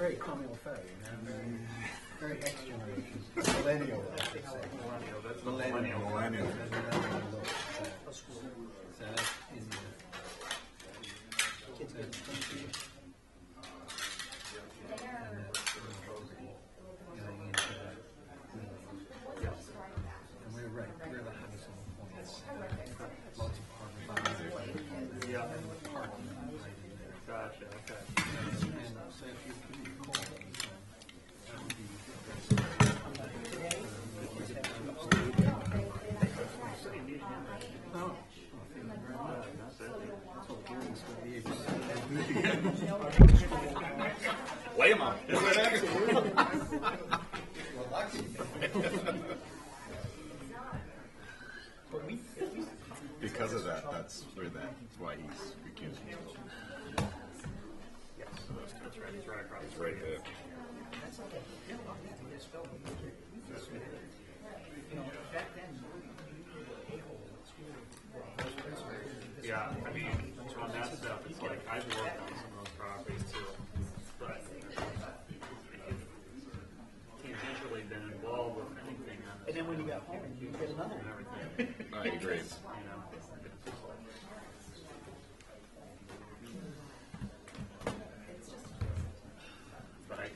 very comme il faut, you know, very X generation, millennial. That's millennial. Millennial. So that's easy. Kids get going into that. And we're right, we're the household points. Lots of apartments. Yeah. And parking right in there. Gotcha. Okay. And so if you can recall, that would be Lay him up. Because of that, that's why he's recusing himself. Yes. That's right. It's right across. It's right there. Yeah, I mean, on that stuff, it's like I've worked on some of those properties too, but tangentially been involved with anything on this. and then when you got home, you get another And one. everything, I agree. you know. But I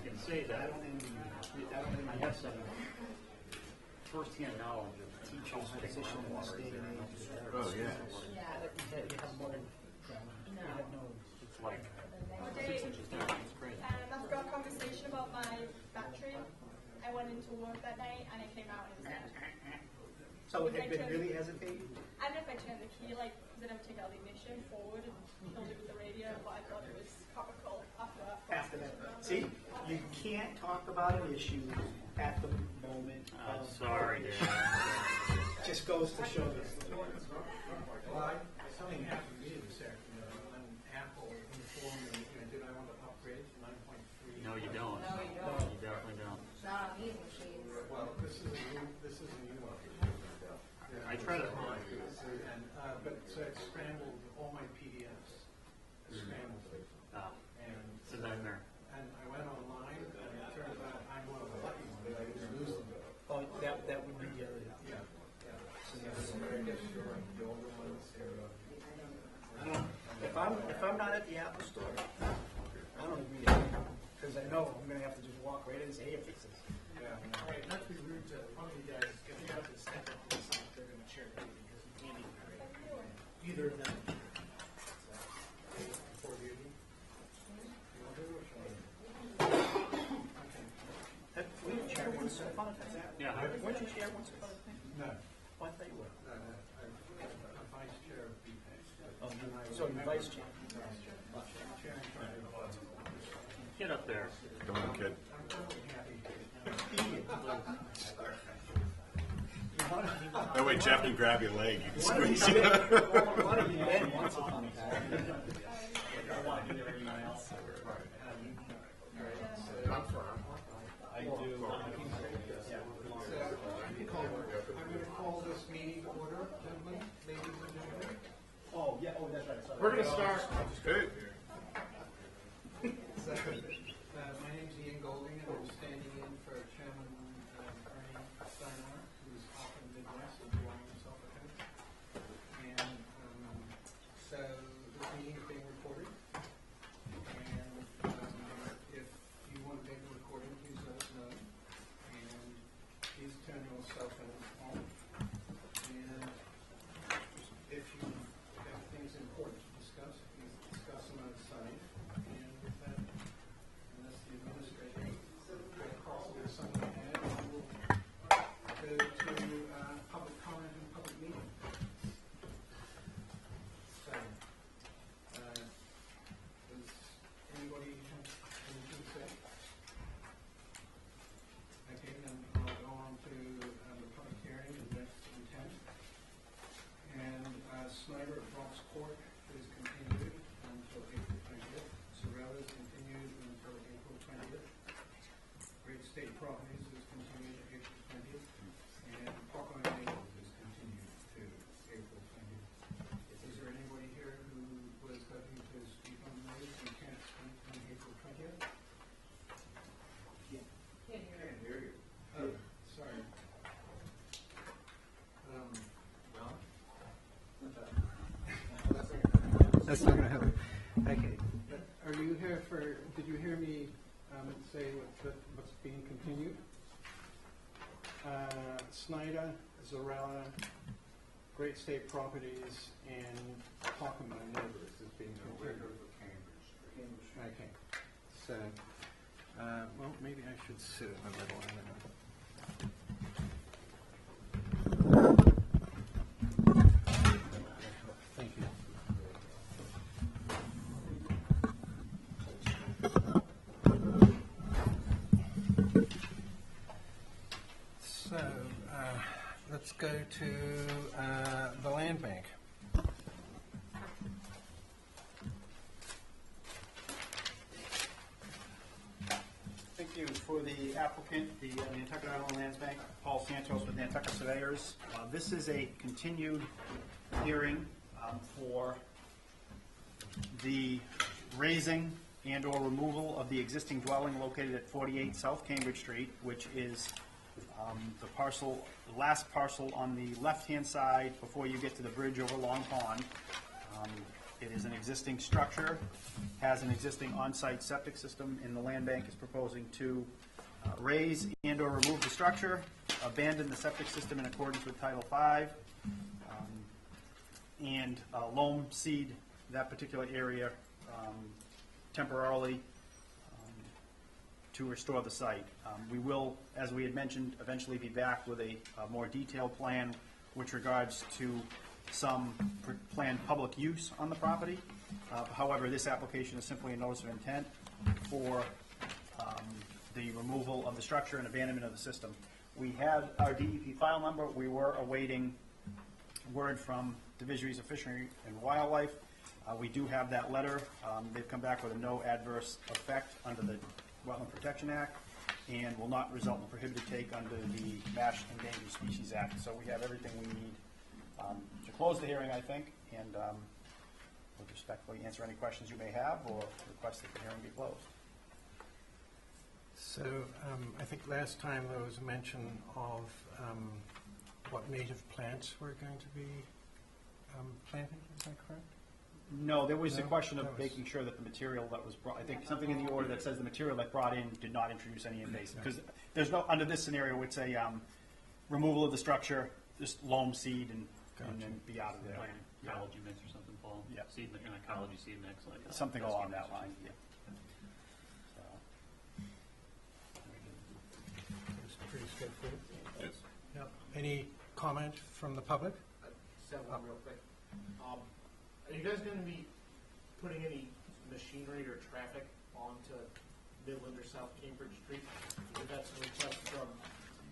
can say that I have some first-hand knowledge of teachers' position in the state and Oh, yeah. You have more than, you have no. it's like Dave, 6 inches down. It's great. after our conversation about my battery, I went into work that night and I came out and it was dead. So it had been really hesitating? I don't know if I turned the key, like, because I never take out the ignition forward and killed it with the radio, but I thought it was comical after that. After that. See, you can't talk about an issue at the moment. I'm of- sorry, Dad. Just goes to show this. Well, something happened to me this afternoon when Apple informed me, did I want to upgrade to 9.3? No, you don't. No, you don't. You definitely don't. Not on these machines. Well, this is a new one. I try to. And, but so it scrambled all my PDFs. Scrambled it. And It's a nightmare. and I went online and it turns out I'm one of the lucky ones. I didn't lose them. Oh, that would be, Yeah. So I guess the older ones are. if I'm not at the Apple store, I don't agree with it. Because I know I'm gonna have to just walk right in and say, hey, fix this. Yeah. All right, not to be rude to one of you guys, if you have to step up to something, they're going to share it with you because you can't even agree. Either of them. Before the evening. We didn't share once upon a time. Yeah. Weren't you share once upon a time? No. Oh, I thought you were. I'm vice chair of BPAC. Oh, so you're vice chair. Get up there. Come on, kid. That way Jeff can grab your leg. You can squeeze it. Why don't you bend once upon a time? I do. I'm going to call this meeting to order, gentlemen, ladies and gentlemen. Oh, yeah, oh, that's right. Sorry. We're going to start. Hey. So, my name's Ian Golding, and I'm standing in for Chairman Ernie Steinhardt, who's off in the Midwest enjoying himself at home. And so this meeting is being recorded. And if you want to take a recording, please let us know. And please turn your cell phones on. And if you have things important to discuss, please discuss them That's not gonna happen. Okay. Are you here for, did you hear me say what's being continued? Snyder, Zarella, Great State Properties, and Hawkema Neighbors is being continued. Okay. So, well, maybe I should sit a little. Thank you. So, let's go to the land bank. Thank you for the applicant, the Nantucket Island Lands Bank, Paul Santos with Nantucket Surveyors. This is a continued hearing for the raising and/or removal of the existing dwelling located at 48 South Cambridge Street, which is the last parcel on the left-hand side before you get to the bridge over Long Pond. It is an existing structure, has an existing on-site septic system, and the land bank is proposing to raise and/or remove the structure, abandon the septic system in accordance with Title V, and loam seed that particular area temporarily to restore the site. We will, as we had mentioned, eventually be back with a more detailed plan with regards to some planned public use on the property. However, this application is simply a notice of intent for the removal of the structure and abandonment of the system. We had our DEP file number. We were awaiting word from Divisories of Fishery and Wildlife. We do have that letter. They've come back with a no adverse effect under the Wetland Protection Act and will not result in a prohibited take under the MASH Endangered Species Act. So we have everything we need to close the hearing, I think, and would respectfully answer any questions you may have or request that the hearing be closed. So I think last time there was mention of what native plants were going to be planted, is that correct? No, there was a No, question of that was- making sure that the material that was brought, I think something in the order that says the material that brought in did not introduce any invasive, because there's no, under this scenario, it's a removal of the structure, just loam seed and then be out of there. Like an ecology mix or something, Paul? Yeah. Seed, an ecology seed mix, like. Something along that line, yeah. It's pretty straightforward. Yes. Yeah. Any comment from the public? Just have one real quick. Are you guys gonna be putting any machinery or traffic onto Midland or South Cambridge Street? Because that's a request from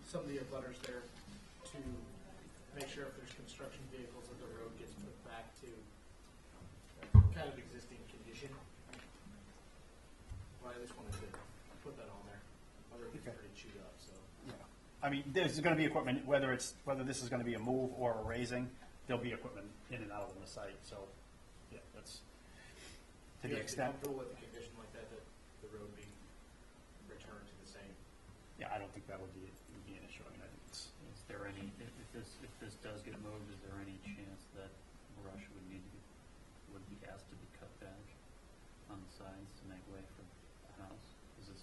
some of the abutters there to make sure if there's construction vehicles that the road gets put back to kind of existing condition. Well, I just wanted to put that on there. My road gets pretty chewed up, so. Yeah. I mean, there's going to be equipment, whether this is going to be a move or a raising, there'll be equipment in and out of the site, so, yeah, that's to the You guys extent. comfortable with a condition like that, that the road be returned to the same? Yeah, I don't think that would be an issue. I mean, I think it's, Is there any, if this does get moved, is there any chance that brush would be asked to be cut back on the sides to make way for a house? Is this?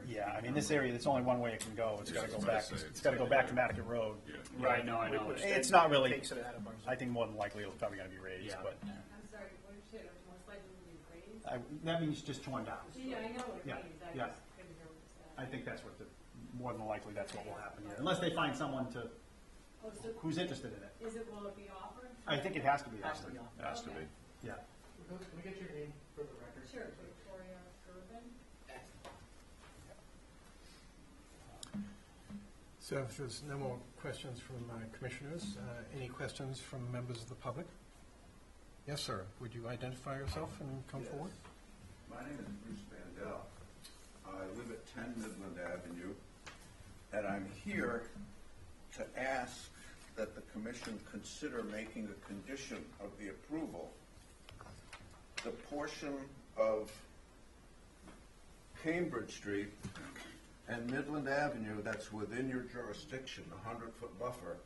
yeah, I mean, this area, there's only one way it can go. It's Yeah, got to go that's what I back, say. it's got to go back to Nantucket Road. Yeah. Right, no, I know. It's not really, Takes it out of our zone. I think more than likely it's probably going to be raised, Yeah. but I'm sorry, what did you say, it was most likely to be raised? that means just torn down. Yeah, I know what it Yeah, means, I yeah. just couldn't hear what you said. I think that's what more than likely that's what will happen here, unless they find someone Oh, so who's interested in it. will it be offered? I think it has to be Has to offered. be on. Has to be. Yeah. Can we get your name for the record? Sure, Victoria Gervin. So if there's no more questions from commissioners, any questions from members of the public? Yes, sir. Would you identify yourself and come Yes. forward? My name is Bruce Vandell. I live at 10 Midland Avenue, and I'm here to ask that the commission consider making a condition of the approval the portion of Cambridge Street and Midland Avenue that's within your jurisdiction, the 100-foot buffer,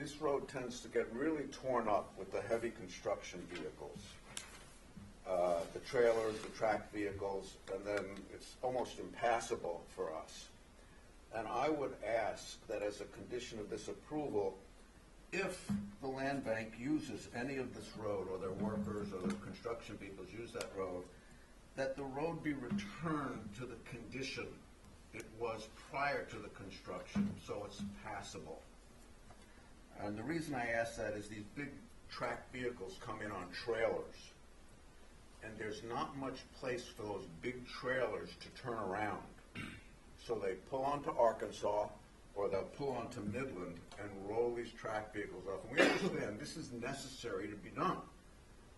this road tends to get really torn up with the heavy construction vehicles. The trailers, the track vehicles, and then it's almost impassable for us. And I would ask that as a condition of this approval, if the land bank uses any of this road, or their workers or the construction vehicles use that road, that the road be returned to the condition it was prior to the construction, so it's passable. And the reason I ask that is these big track vehicles come in on trailers, and there's not much place for those big trailers to turn around. So they pull onto Arkansas, or they'll pull onto Midland and roll these track vehicles off. And we understand this is necessary to be done,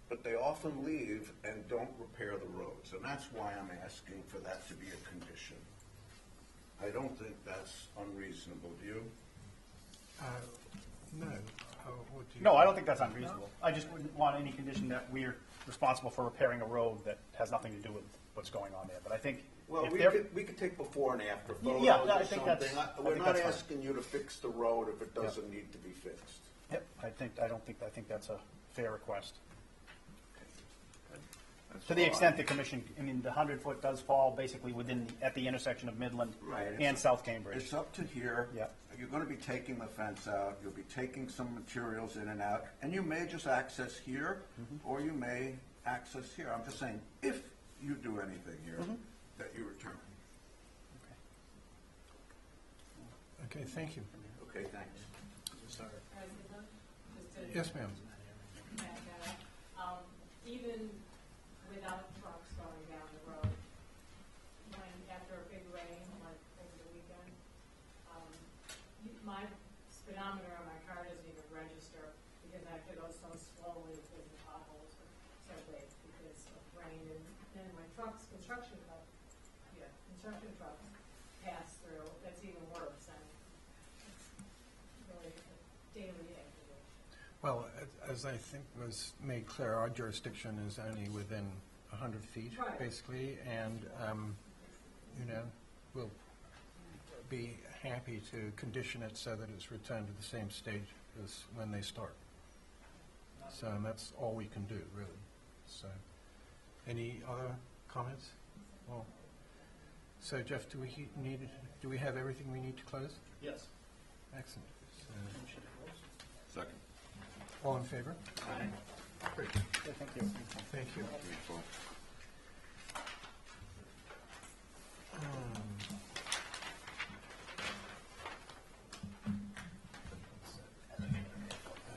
but they often leave and don't repair the roads, and that's why I'm asking for that to be a condition. I don't think that's unreasonable, do you? No. What do you? No, I don't think that's unreasonable. I just wouldn't want any condition that we're responsible for repairing a road that has nothing to do with what's going on there. But I think Well, if we they're- could take before and after photos Yeah, I or think something. that's- I We're think not that's fine. asking you to fix the road if it doesn't need to be fixed. Yep, I think that's a fair request. That's To the all extent the commission, I mean, the 100-foot does fall basically at the intersection of Midland Right, and it's- South Cambridge. It's up to here. Yeah. You're going to be taking the fence out, you'll be taking some materials in and out, and you may just access here, or you may access here. I'm just saying, if you do anything here, that you return. Okay, thank you. Okay, thanks. President, just to Yes, ma'am. back that up, even without trucks going down the road, when after a big rain, like over the weekend, my speedometer on my car doesn't even register because I have to go so slowly because the potholes are so big because of rain, and then my construction trucks pass through, that's even worse, and it's really a daily activity. Well, as I think was made clear, our jurisdiction is only within 100 feet, Right. basically, and, we'll be happy to condition it so that it's returned to the same stage as when they start. So, and that's all we can do, really. So, any other comments? Well, so Jeff, do we have everything we need to close? Yes. Excellent. So, Second. all in favor? Great. Yeah, thank you. Thank you.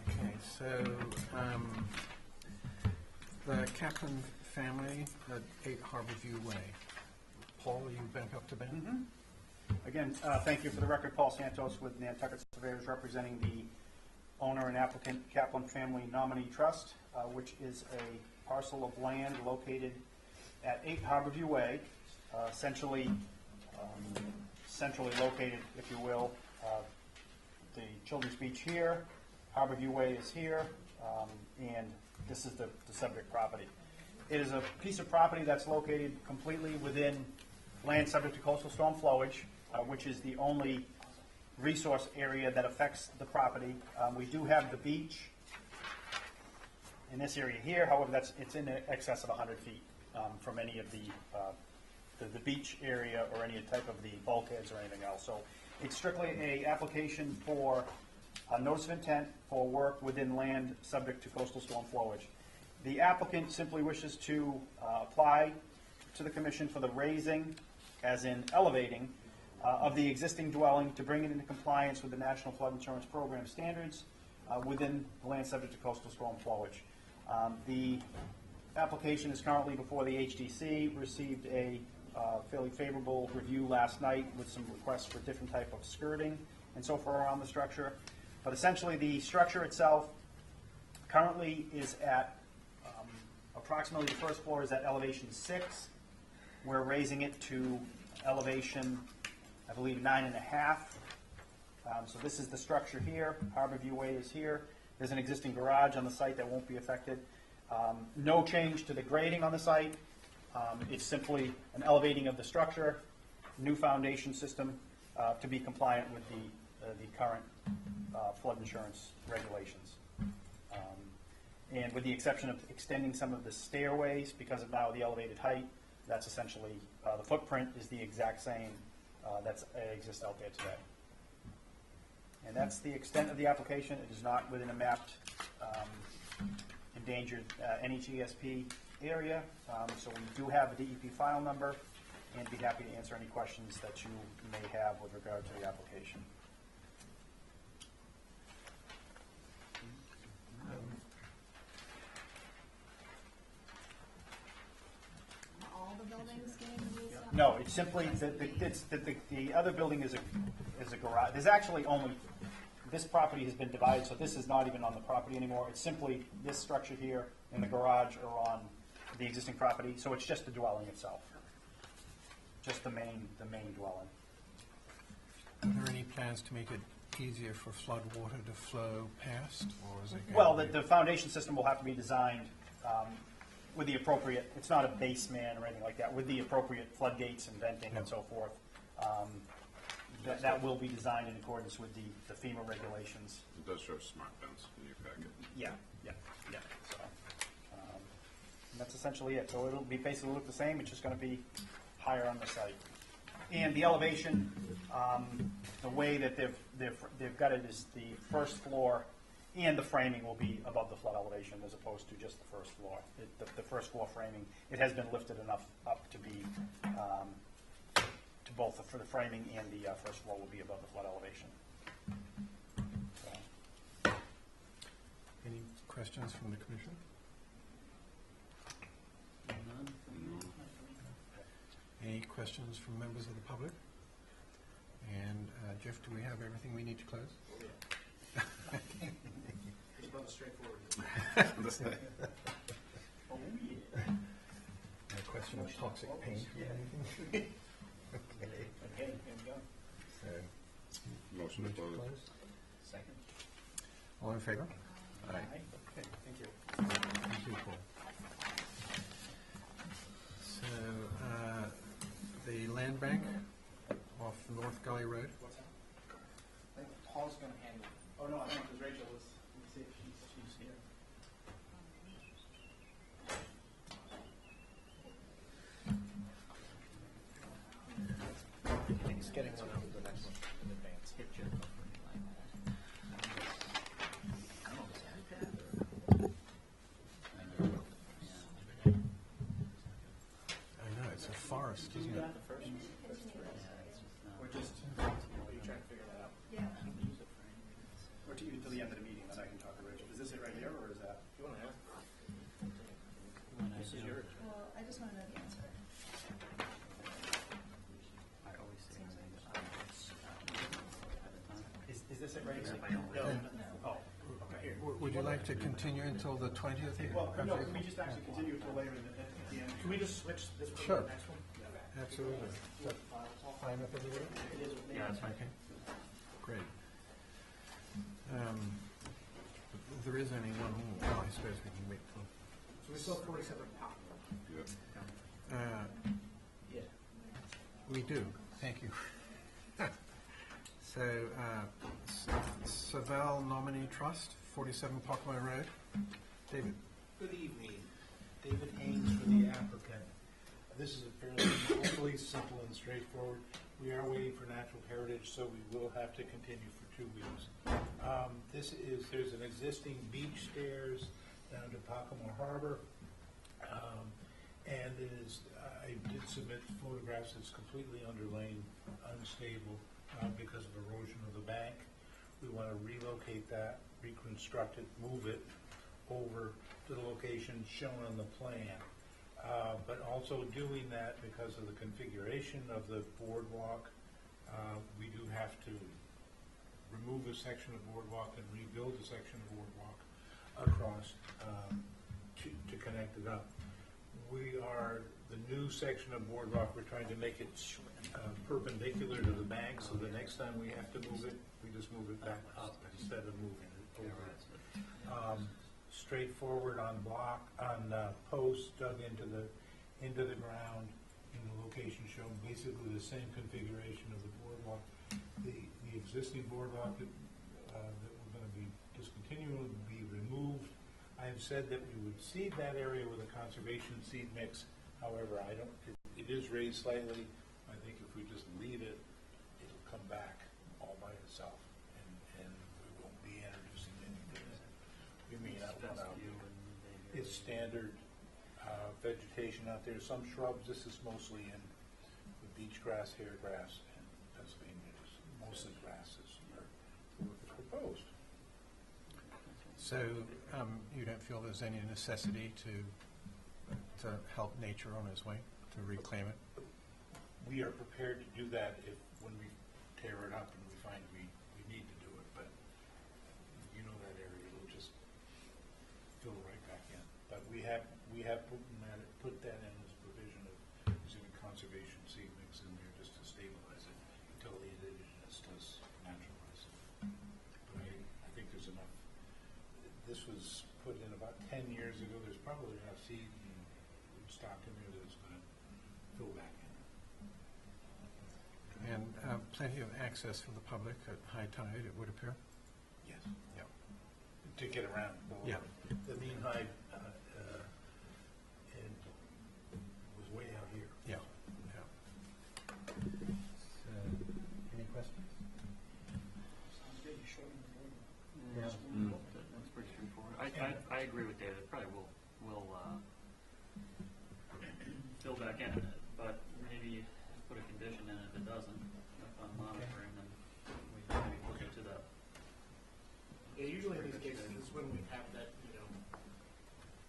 Okay, so the Kaplan family at 8 Harborview Way. Paul, are you back up to bat? Again, thank you for the record, Paul Santos with Nantucket Surveyors, representing the owner and applicant Kaplan Family Nominee Trust, which is a parcel of land located at 8 Harborview Way, centrally located, if you will. The Children's Beach here, Harborview Way is here, and this is the subject property. It is a piece of property that's located completely within land subject to coastal storm flowage, which is the only resource area that affects the property. We do have the beach in this area here, however, it's in excess of 100 feet from any of the beach area or any type of the bulkheads or anything else. So it's strictly a application for a notice of intent for work within land subject to coastal storm flowage. The applicant simply wishes to apply to the commission for the raising, as in elevating, of the existing dwelling to bring it into compliance with the National Flood Insurance Program standards within the land subject to coastal storm flowage. The application is currently before the HDC, received a fairly favorable review last night with some requests for different type of skirting and so forth around the structure. But essentially the structure itself currently is at approximately the first floor is at elevation 6. We're raising it to elevation, I believe, 9.5. So this is the structure here. Harborview Way is here. There's an existing garage on the site that won't be affected. No change to the grading on the site. It's simply an elevating of the structure, new foundation system to be compliant with the current flood insurance regulations. And with the exception of extending some of the stairways because of now the elevated height, that's essentially, the footprint is the exact same that exists out there today. And that's the extent of the application. It is not within a mapped endangered NHESP area. So we do have a DEP file number and be happy to answer any questions that you may have with regard to the application. All the buildings getting used up? No, it's simply, the other building is a garage. There's actually only, this property has been divided, so this is not even on the property anymore. It's simply this structure here and the garage are on the existing property, so it's just the dwelling itself. Just the main dwelling. Are there any plans to make it easier for flood water to flow past, or is it going Well, to be- the foundation system will have to be designed with the appropriate, it's not a basement or anything like that, with the appropriate floodgates and venting and so forth. That will be designed in accordance with the FEMA regulations. It does show smart fence in your packet. Yeah. So, and that's essentially it. So it'll be basically look the same, it's just gonna be higher on the site. And the elevation, the way that they've got it is the first floor and the framing will be above the flood elevation as opposed to just the first floor. The first floor framing, it has been lifted enough up to be, to both for the framing and the first floor will be above the flood elevation. So, Any questions from the commission? None? Any questions from members of the public? And Jeff, do we have everything we need to close? It's about as straightforward. oh yeah. No question of toxic paint or anything? Okay. Okay, here we go. So, Motion to close. Second. all in favor? Aye. Okay, thank you. Thank you, Paul. So, the land bank off North Gully Road. What's that? I think Paul's gonna handle it. Oh, no, I think because Rachel was, let me see if she's here. He's getting one out of the next one in advance. I know, it's a forest, isn't it? Or just, Are you trying to figure that out? Yeah. or to even to the end of the meeting, then I can talk to Rachel. Is this it right here, or is that? You want to ask? This is yours. Well, I just want to know the answer. I always say everything at a time. Is this it right here? No. Oh, okay, here. Would you like to continue until the 20th? Well, no, can we just actually continue until later at the end? Can we just switch this one Sure. to the next one? Absolutely. Fine with everybody? It is with me. Yeah, that's fine. Okay, great. There is only one more. Well, I suppose we can wait for. So we still have 47 pop. Yeah. Yeah. We do, thank you. So, Savell Nominee Trust, 47 Poplar Road. David? Good evening. David Haynes for the applicant. This is a fairly, hopefully simple and straightforward. We are waiting for natural heritage, so we will have to continue for 2 weeks. There's an existing beach stairs down to Pacoma Harbor. And it is, I did submit photographs. It's completely underlain, unstable because of erosion of the bank. We want to relocate that, reconstruct it, move it over to the location shown on the plan. But also doing that because of the configuration of the boardwalk, we do have to remove a section of boardwalk and rebuild a section of boardwalk across to connect it up. The new section of boardwalk, we're trying to make it perpendicular to the bank, so the next time we have to move it, we just move it back up instead of moving it over. Straightforward on posts dug into the ground, in the location shown, basically the same configuration of the boardwalk. The existing boardwalk that we're going to be discontinuing would be removed. I have said that we would seed that area with a conservation seed mix. However, it is raised slightly. I think if we just leave it, it'll come back all by itself, and we won't be introducing anything. We may not want to. It's standard vegetation out there. Some shrubs. This is mostly in the beach grass, hair grass, and Pennsylvania. Mostly grasses are proposed. So you don't feel there's any necessity to help nature on its way, to reclaim it? We are prepared to do that when we tear it up and we find we need to do it, but you know that area will just fill right back in. But we have put that in as provision of using a conservation seed mix in there just to stabilize it until the indigenous does naturalize it. But I think there's enough. This was put in about 10 years ago. There's probably enough seed and stock in there that it's going to fill back in. And plenty of access for the public at high tide, it would appear? Yes. Yeah. To get around. Yeah. The mean height and was way out here. Yeah. Yeah. So, any questions? Yeah, that's pretty straightforward. I agree with David. It probably will fill back in, but maybe put a condition in if it doesn't, on monitoring, and we maybe look into that. Yeah, usually in these cases, it's when we have that,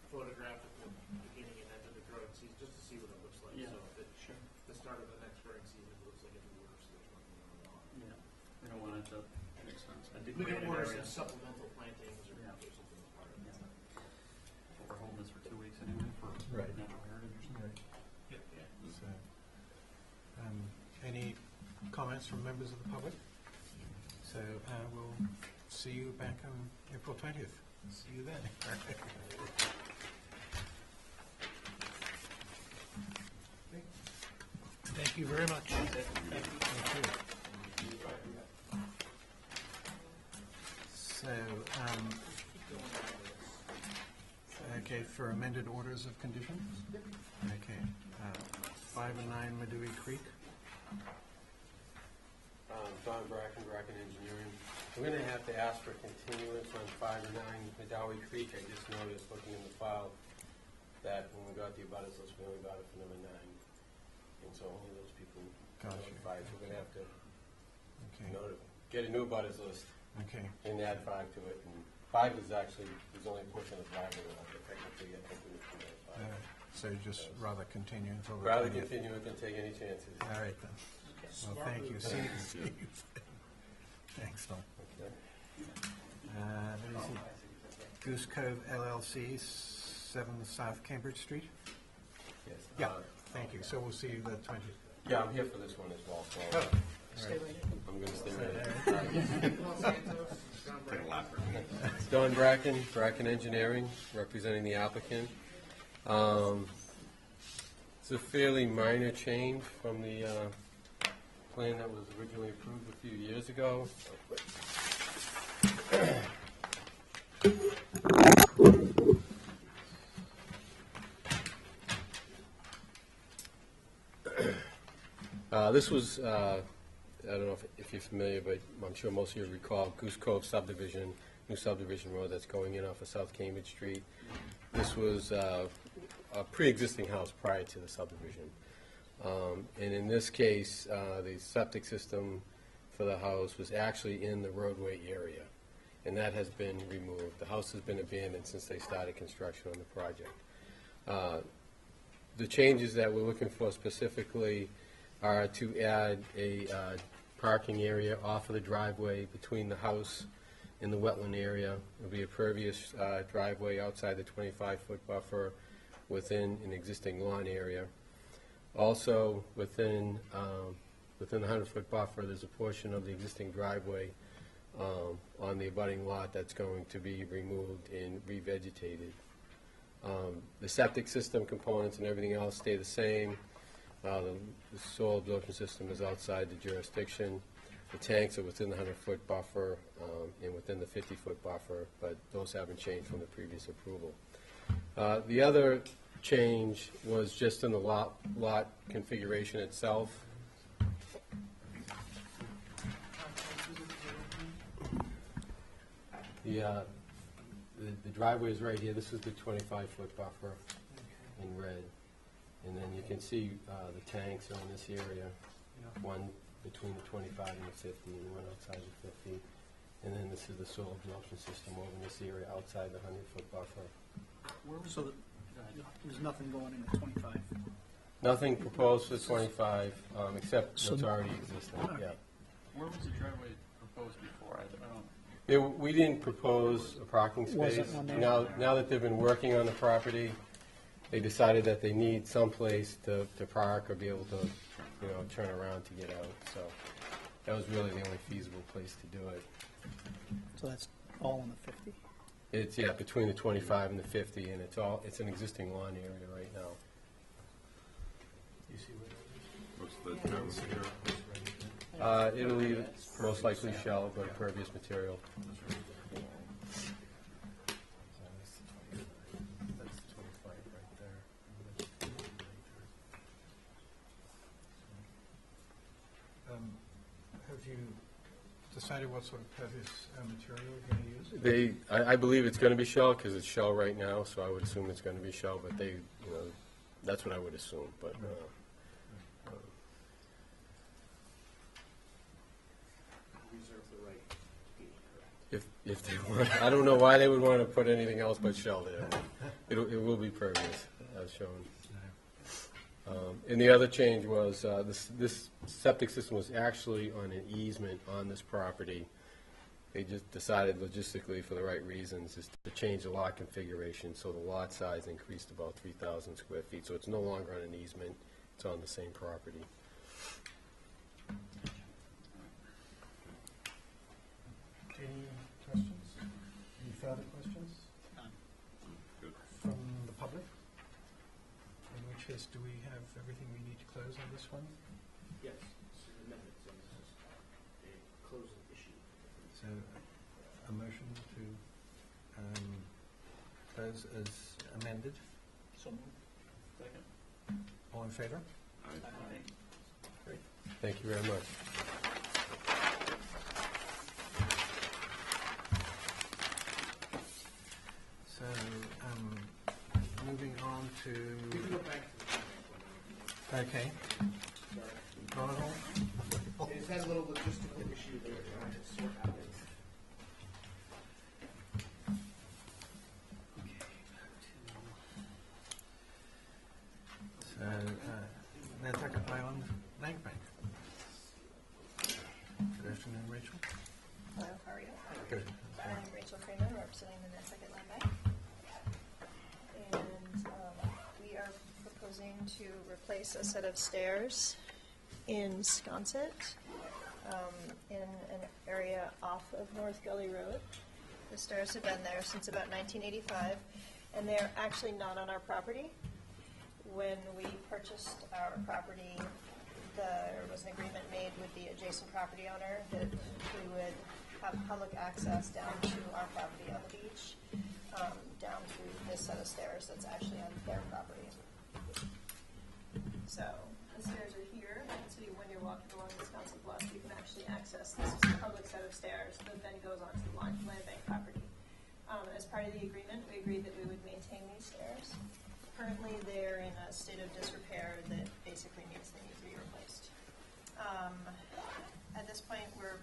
photograph at the beginning and end of the growing season, just to see what it looks like. Yeah, So if sure. the start of the next growing season, it looks like it's worse, there's nothing going on. Yeah, we don't want it to, makes sense. A We degraded can order area. some supplemental plantings or Yeah. something part of Yeah. it. We're holding this for 2 weeks anyway for Right. natural heritage or something. So, any comments from members of the public? So we'll see you back on April 20th. See you then. Thank you very much. Thank you. So, okay, for amended orders of conditions? Okay. 5 and 9 Medui Creek. Don Bracken, Bracken Engineering. We're going to have to ask for continuance on 5 and 9 Medui Creek. I just noticed, looking in the file, that when we got the abutters list, we only got it for number 9. And so only those people Gotcha. notified. So we're going to have to Okay. get a new abutters list Okay. and add 5 to it. And 5 is actually, there's only a portion of the driveway left, but technically I think we need to do 5. So just rather continue until the Rather 20th. continue it than take any chances. All right then. Well, thank you. See you. Thanks, Don. Okay. Let me see. Goose Cove LLC, 7 South Cambridge Street. Yes. Yeah, thank you. So we'll see you the 20th. Yeah, I'm here for this one as well. So Oh, all right. I'm going to stay right here. Los Santos, John Brown. It's Don Bracken, Bracken Engineering, representing the applicant. It's a fairly minor change from the plan that was originally approved a few years ago. This was, I don't know if you're familiar, but I'm sure most of you recall Goose Cove subdivision, new subdivision road that's going in off of South Cambridge Street. This was a pre-existing house prior to the subdivision. And in this case, the septic system for the house was actually in the roadway area, and that has been removed. The house has been abandoned since they started construction on the project. The changes that we're looking for specifically are to add a parking area off of the driveway between the house and the wetland area. There'll be a pervious driveway outside the 25-foot buffer within an existing lawn area. Also, within the 100-foot buffer, there's a portion of the existing driveway on the abutting lot that's going to be removed and revegetated. The septic system components and everything else stay the same. The soil absorption system is outside the jurisdiction. The tanks are within the 100-foot buffer and within the 50-foot buffer, but those haven't changed from the previous approval. The other change was just in the lot configuration itself. The driveway is right here. This is the 25-foot buffer in red. And then you can see the tanks are in this area, one between the 25 and the 50 and one outside the 50. And then this is the soil absorption system over in this area outside the 100-foot buffer. So there's nothing going in at 25? Nothing proposed for 25, except what's already existing, yeah. Where was the driveway proposed before? I don't. We didn't propose a parking space. Now that they've been working on the property, they decided that they need someplace to park or be able to, turn around to get out. So that was really the only feasible place to do it. So that's all in the 50? It's, between the 25 and the 50, and it's an existing lawn area right now. You see where that is? What's the term here? It'll be most likely shell, but impervious material. That's 25 right there. Have you decided what sort of pervious material you're going to use? I believe it's going to be shell because it's shell right now, so I would assume it's going to be shell. But that's what I would assume. But Reserve the right to be correct. if they want, I don't know why they would want to put anything else but shell there. It will be pervious, as shown. And the other change was this septic system was actually on an easement on this property. They just decided logistically, for the right reasons, is to change the lot configuration, so the lot size increased about 3,000 square feet. So it's no longer on an easement; it's on the same property. Any questions? Any further questions? Good. From the public? In which case, do we have everything we need to close on this one? Yes, this is amendments, and this is a closing issue. So, a motion to close as amended. So moved. Second. All in favor? Great. Thank you very much. So, moving on to. We can go back to the Okay. Not at all. Sorry. It has a little logistical issue that we're trying to sort out. So, Nantucket Island Land Bank. Good afternoon, Rachel. Hello, how are you? Good. I'm Rachel Freeman, representing the Nantucket Land Bank. And we are proposing to replace a set of stairs in Sconset, in an area off of North Gully Road. The stairs have been there since about 1985, and they're actually not on our property. When we purchased our property, there was an agreement made with the adjacent property owner that we would have public access down to our property on the beach, down through this set of stairs that's actually on their property. So the stairs are here, and so when you're walking along the Wisconsin bluff, you can actually access this is a public set of stairs that then goes onto the land bank property. As part of the agreement, we agreed that we would maintain these stairs. Currently, they're in a state of disrepair that basically means they need to be replaced. At this point, we're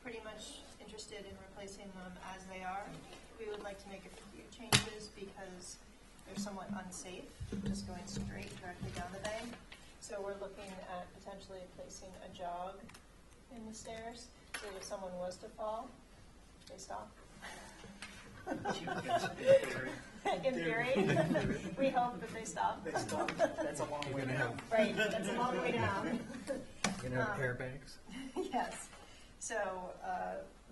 pretty much interested in replacing them as they are. We would like to make a few changes because they're somewhat unsafe, just going straight directly down the bank. So we're looking at potentially placing a jog in the stairs, so that if someone was to fall, they stop. In theory, we hope that they stop. That's a long way down. Right, that's a long way down. You know, airbags? Yes. So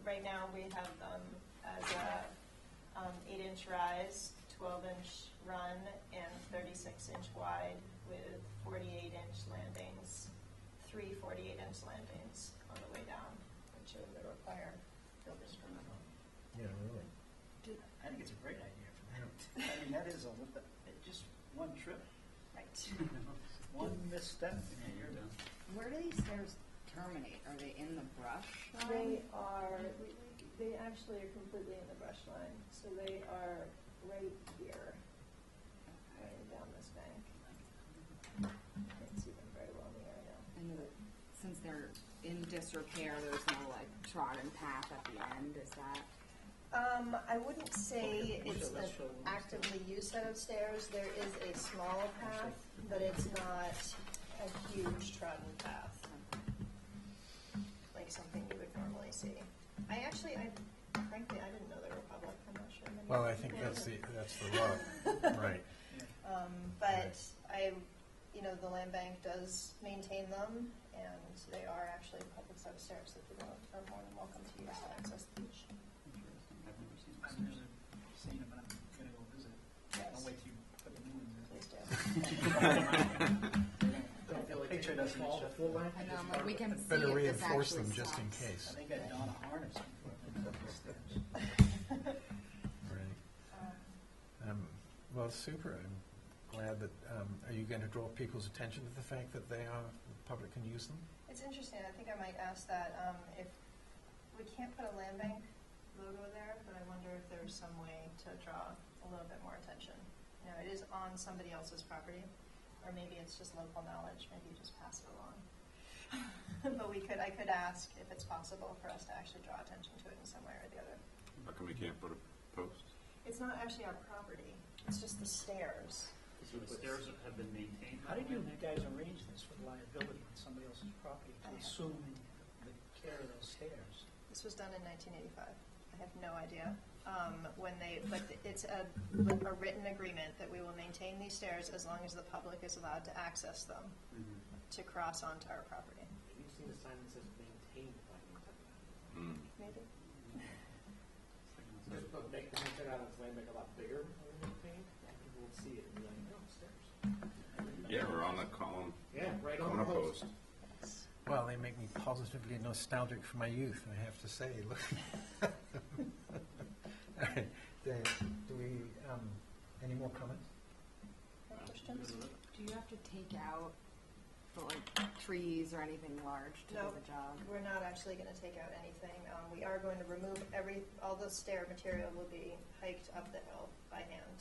right now we have them as a 8-inch rise, 12-inch run and 36-inch wide with 48-inch landings, three 48-inch landings on the way down, which are the required builder's permit. Yeah, really. I think it's a great idea for that. I mean, that is just one trip, Right. one misstep, and Yeah, you're done. Where do these stairs terminate? Are they in the brush They line? are, they actually are completely in the brush line, so they are right here, right down this bank. Can't see them very well in the area. And since they're in disrepair, there's no like trodden path at the end, is that? I wouldn't say it's an actively used set of stairs. There is a small path, but it's not a huge trodden path, like something you would normally see. Frankly, I didn't know they were public. I'm not sure. Many Well, I people think do. that's the law, right. But the land bank does maintain them, and they are actually a public set of stairs that people are more than welcome to use to access the beach. Interesting. I've never seen I've this. never seen it, but I'm gonna go visit. Yes. I'll wait till you put the new ones in. Please do. Don't feel like Picture they doesn't fall show. the full length. I know, but we can see Better if this reinforce actually them just in stops. case. I think I'd don a harness before I went up the stairs. Right. Well, super. I'm glad that, are you going to draw people's attention to the fact that the public can use them? It's interesting. I think I might ask that if we can't put a land bank logo there, but I wonder if there's some way to draw a little bit more attention. It is on somebody else's property, or maybe it's just local knowledge. Maybe you just pass it along. But I could ask if it's possible for us to actually draw attention to it in some way or the other. How come we can't put a post? It's not actually our property. It's just the stairs. So the stairs have been maintained? How did you guys arrange this for liability on somebody else's property to assume the care of those stairs? This was done in 1985. I have no idea. But it's a written agreement that we will maintain these stairs as long as the public is allowed to access them Mhm. to cross onto our property. Have you seen a sign that says maintained by Nantucket? Maybe? Just make the Nantucket Islands land bank a lot bigger than maintained. People will see it and be like, oh, stairs. Yeah, we're on the column, Yeah, right on corner the post. post. Well, they make me positively nostalgic for my youth, I have to say. Look. All right. Do we, any more comments? Any questions? Do you have to take out the trees or anything large to No. do the job? We're not actually going to take out anything. We are going to remove all the stair material will be hiked up the hill by hand.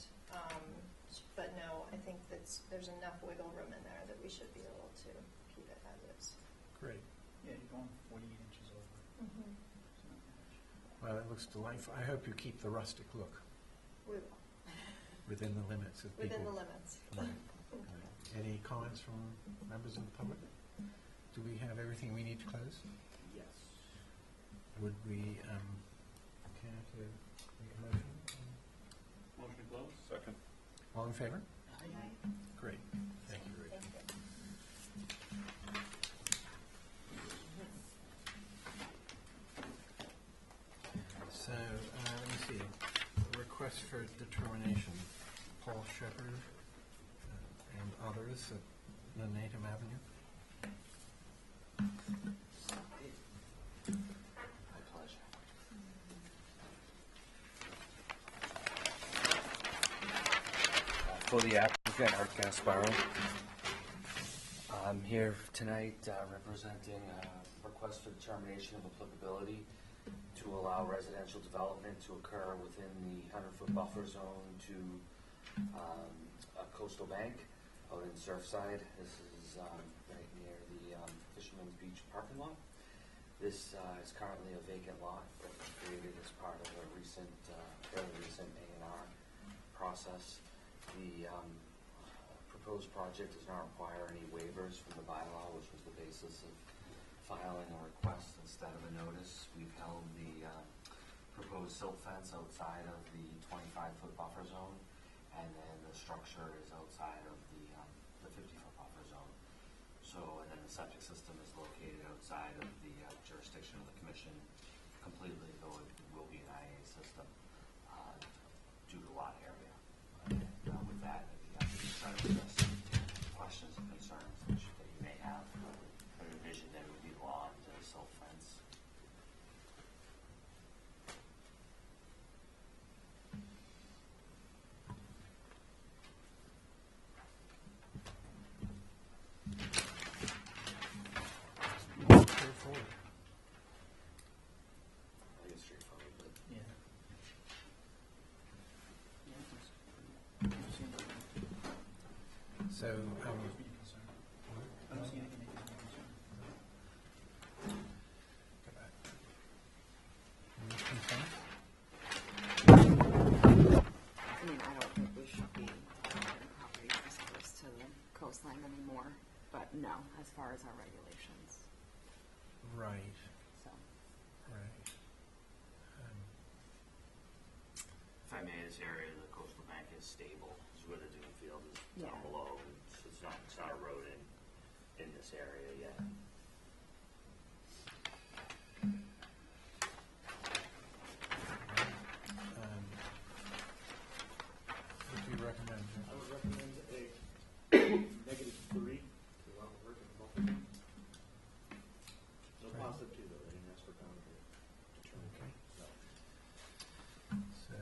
But no, I think there's enough wiggle room in there that we should be able to keep it as is. Great. Yeah, you're going 48 inches over. Well, it looks delightful. I hope you keep the rustic look We will, within the limits of people. within the limits. Right. Any comments from members of the public? Do we have everything we need to close? Yes. Would we care to make a motion? Motion to close? Second. All in favor? Great. Thank you, Rich. Thank you. So, let me see. Request for determination. Paul Shepherd and others at Needham Avenue. For the applicant, Art Gasparo. I'm here tonight representing a request for determination of applicability to allow residential development to occur within the 100-foot buffer zone to a coastal bank out in Surfside. This is right near the Fisherman's Beach parking lot. This is currently a vacant lot that was created as part of a fairly recent A&R process. The proposed project does not require any waivers from the bylaw, which was the basis of filing a request instead of a notice. We've held the proposed silt fence outside of the 25-foot buffer zone, and then the structure is outside of the 50-foot buffer zone. So, and then the septic system is located outside of the jurisdiction of the commission completely, though it will be an IA system due to lot area. With So, I don't see anything making me concerned. any consent? I mean, I don't think we should be having properties this close to the coastline anymore, but no, as far as our regulations, Right, so. right. If I may, this area, the coastal bank is stable, it's where the dune field is down Yeah. below, it's not eroding in this area yet. What do you recommend, Jim? I would recommend a -3 to allow the work of the buffer zone. No positive 2 though, they didn't ask for boundary. Okay. So, So,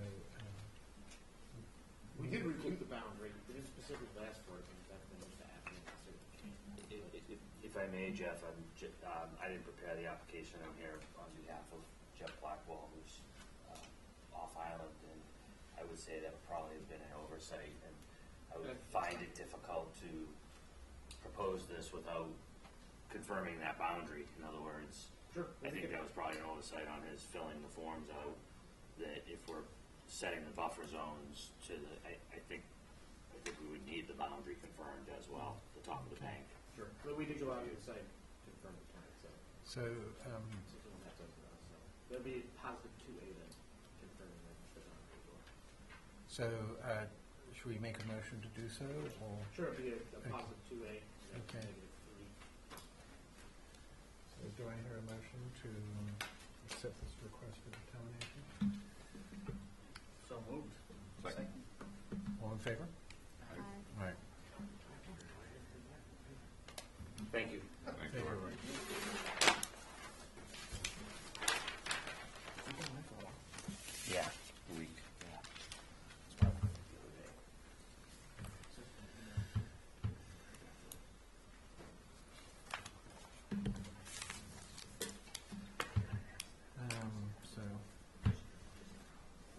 we did review the boundary, we didn't specifically ask for it, and that's been just happening. If I may, Jeff, I didn't prepare the application. I'm here on behalf of Jeff Blackwell, who's off island, and I would say that would probably have been an oversight, and I would find it difficult to propose this without confirming that boundary. In other words, Sure. I think that was probably an oversight on his filling the forms out, that if we're setting the buffer zones to the, I think we would need the boundary confirmed as well, the top of the bank. Sure, but we did go out to the site, confirm the plan, so. so, So someone has to open it up, so. There'll be positive 2A then, confirming that the boundary as well. so, should we make a motion to do so, or? Sure, it'll be a Okay. positive 2A, and Okay. -3. So do I hear a motion to accept this request for determination? So moved. Second. All in favor? Aye. All right. Thank you. Thank you. Yeah, a week, yeah. So,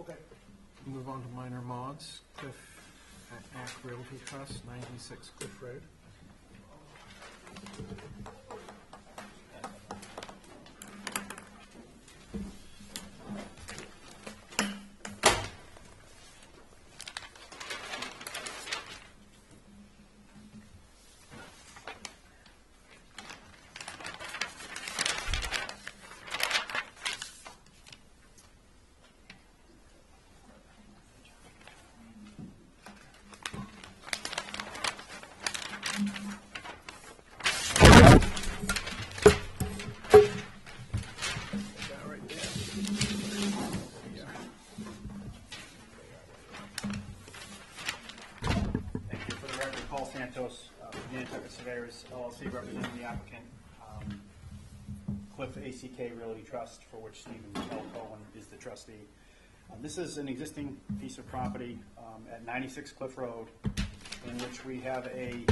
Okay. move on to minor mods. Cliff Ack Realty Trust, 96 Cliff Road. Thank you. For the record, Paul Santos, Nantucket Surveyors LLC, representing the applicant, Cliff ACK Realty Trust, for which Stephen L. Cohen is the trustee. This is an existing piece of property at 96 Cliff Road, in which we have an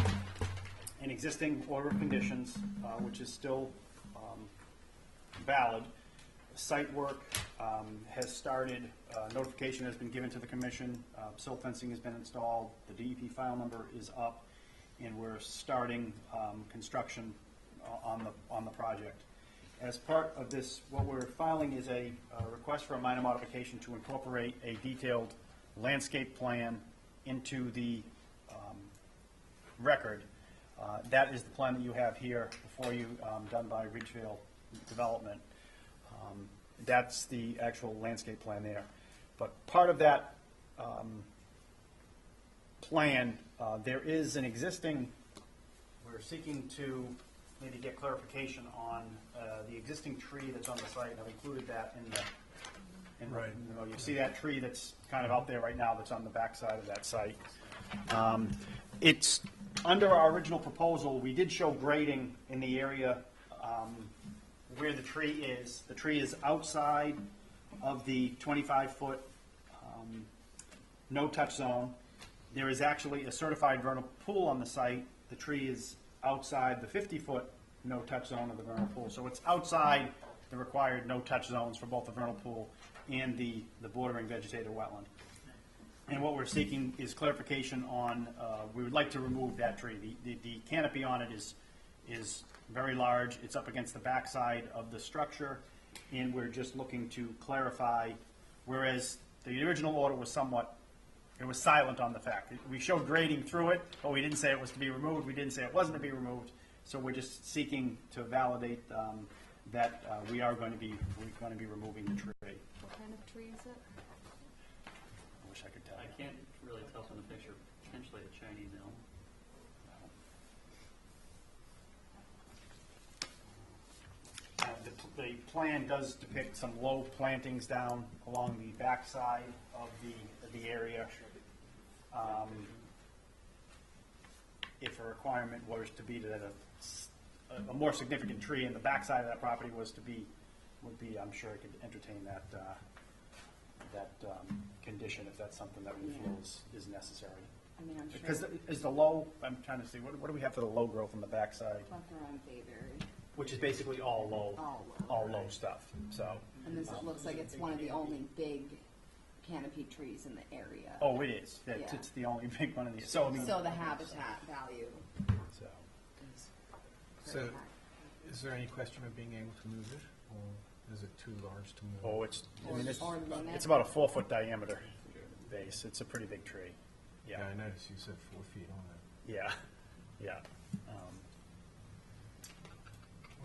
existing order of conditions, which is still valid. Site work has started, notification has been given to the commission, silt fencing has been installed, the DEP file number is up, and we're starting construction on the project. As part of this, what we're filing is a request for a minor modification to incorporate a detailed landscape plan into the record. That is the plan that you have here before you, done by Ridgefield Development. That's the actual landscape plan there. But part of that plan, there is an existing, we're seeking to maybe get clarification on the existing tree that's on the site, and I've included that in the, Right. you know, you see that tree that's kind of out there right now that's on the backside of that site. It's, under our original proposal, we did show grading in the area where the tree is. The tree is outside of the 25-foot no-touch zone. There is actually a certified vernal pool on the site. The tree is outside the 50-foot no-touch zone of the vernal pool. So it's outside the required no-touch zones for both the vernal pool and the bordering vegetated wetland. And what we're seeking is clarification on, we would like to remove that tree. The canopy on it is very large. It's up against the backside of the structure, and we're just looking to clarify, whereas the original order was it was silent on the fact. We showed grading through it, but we didn't say it was to be removed. We didn't say it wasn't to be removed. So we're just seeking to validate that we're going to be removing the tree. What kind of tree is it? I wish I could tell I you. can't really tell from the picture, potentially a Chinese elm. The plan does depict some low plantings down along the backside of the area. If a requirement was to be that a more significant tree in the backside of that property would be, I'm sure it could entertain that condition if that's something that we feel is necessary. I mean, I'm sure. Because is the low, I'm trying to see, what do we have for the low growth on the backside? Plethora and bayberry. Which is basically all low, All low. stuff, so. And this looks like it's one of the only big canopy trees in the area. Oh, it is. Yeah. It's the only big one of these. So, I mean. So the habitat value So, is So, very high. is there any question of being able to move it, or is it too large to move? oh, it's, I mean, Or limit. it's about a 4-foot diameter base. It's a pretty big tree. Yeah, Yeah, I noticed you said 4 feet on it. yeah, yeah.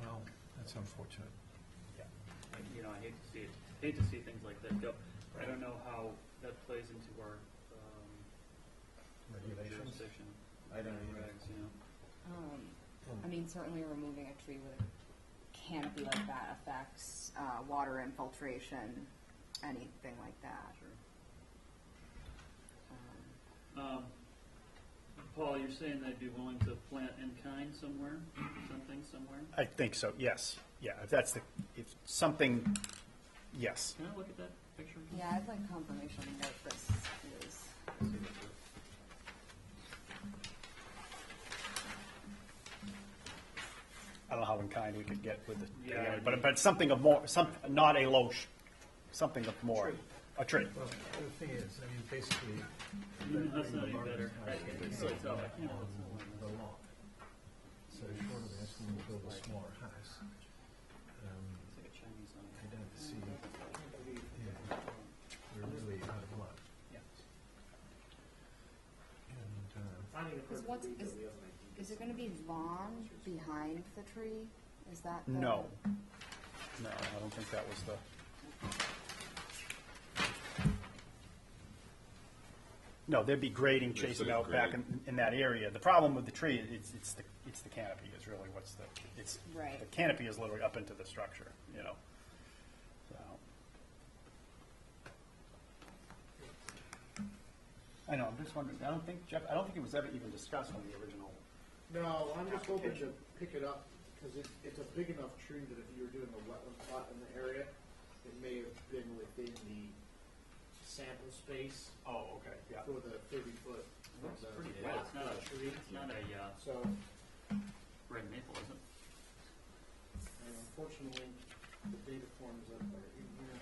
Well, that's unfortunate. Yeah. You know, I hate to see things like that go. I don't know how that plays into our Regulations? jurisdiction. I don't Regs, you know. I mean, certainly removing a tree with a canopy like that affects water infiltration, anything like that. Paul, you're saying they'd be willing to plant in kind somewhere, something somewhere? I think so, yes. Yeah, if something, yes. Can I look at that picture again? Yeah, I'd like confirmation of what this is. I don't know how in kind we could get with it. Yeah. But something of more, not a low, something of more, a tree. Well, the thing is, I mean, basically, That's not any better. So it's up. the lot. So short of asking them to build a smaller house, It's like a Chinese elm. I don't see, yeah, we're really out of luck. Yeah. And, Finding a Is what's- perfect is- legal, the other Is it going to be lawn behind the tree? Is that the... No. No, I don't think that was the. No, there'd be grading chasing out back in that area. The problem with the tree, it's the canopy is really Right. the canopy is literally up into the structure, you know. So. I know, I'm just wondering, Jeff, I don't think it was ever even discussed on the original. No, I'm just hoping to pick it up, because it's a big enough tree that if you were doing a wetland plot in the area, it may have been within the sample space Oh, okay, yeah. for the 30-foot. Looks pretty good. It's not a tree. It's not a So, red maple, is it? and unfortunately, the data forms that are in here.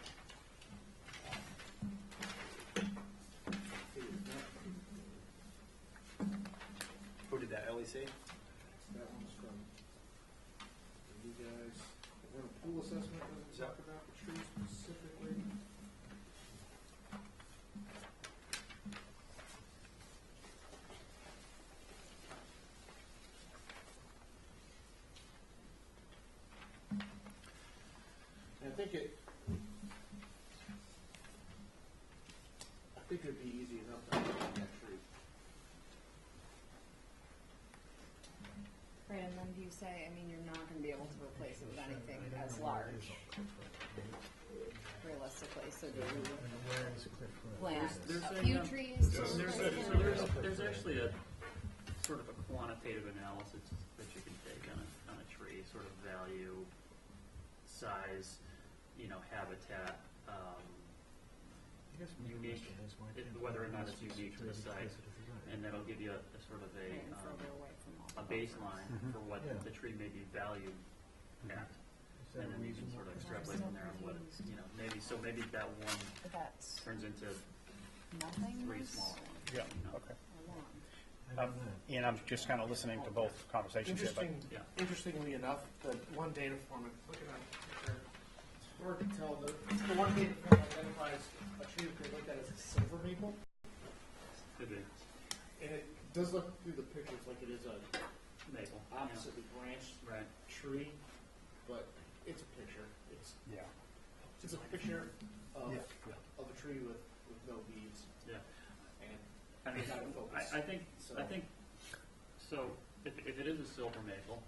Who did that, LEC? That one's from you guys. And then a pool assessment doesn't talk about the tree specifically. And I think it'd be easy enough to find that tree. Right, and then do you say, I mean, you're not going to be able to replace it with anything as large, realistically, so do you where is Cliff Road? plant There's a a, few um, trees to There's replace them? there's actually a sort of a quantitative analysis that you can take on a tree, sort of value, size, habitat, unique, whether or not it's unique to the site, and that'll give you a sort of And further away from all a baseline Mhm. for what Yeah. the tree may be valued at. Is that And then you can reasonable? sort of extrapolate from there on what, maybe that one That's, turns into nothing. three smaller ones. Yeah, you know. okay. Along. I don't know. And I'm just kind of listening to both conversations here, but Yeah. Interestingly enough, the one data format, look at that picture, it's hard to tell, the one data format identifies a tree that could look at as a silver maple, Could be and it does look through the pictures like it is a maple. oppositely branched Right. tree, but it's a picture. yeah. It's a picture of, Yeah. of a tree with no leaves, Yeah. and I mean, it's out of focus. I think So- so. If it is a silver maple,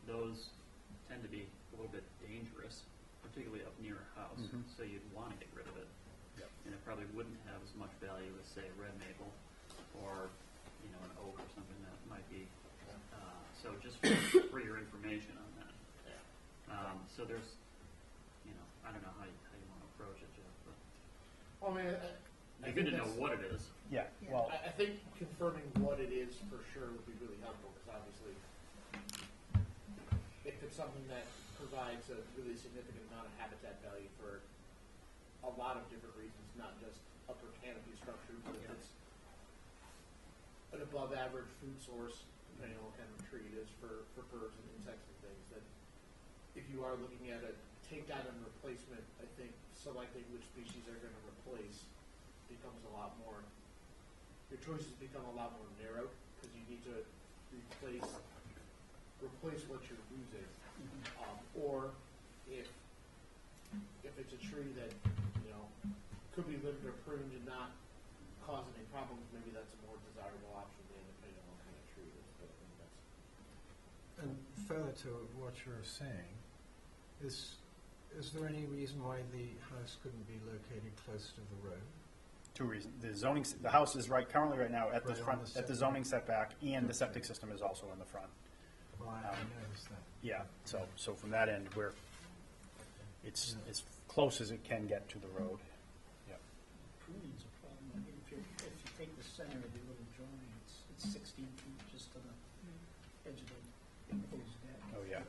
those tend to be a little bit dangerous, particularly up near a house. Mhm. So you'd want to get rid of it, Yep. and it probably wouldn't have as much value as, say, a red maple or an oak or something that might be. So just for your information on that. So there's, I don't know how you want to approach it, Jeff, but Well, I mean, I it's think good to know that's- what it is. Yeah, Yeah. well, I think confirming what it is for sure would be really helpful, because obviously, if it's something that provides a really significant amount of habitat value for a lot of different reasons, not just upper canopy structure, but if it's an above average food source, depending on what kind of tree it is for birds and insects and things, that if you are looking at a takedown and replacement, I think selecting which species they're going to replace becomes a lot more, your choices become a lot more narrow, because you need to replace what you're losing. Or if it's a tree that, could be limbed or pruned and not cause any problems, maybe that's a more desirable option than depending on what kind of tree it is. But I think that's And further to what you're saying, is there any reason why the house couldn't be located close to the road? two reasons. The house is currently right now at the Right on front, the at the setback. zoning setback, and the septic system is also in the front. Well, I noticed that. Yeah, so from that end, it's Yeah. as close as it can get to the road. Yeah. Pruning's a problem. I mean, if you take the center of the little drawing, it's 16 feet just to the edge of the proposed deck. Oh, yeah.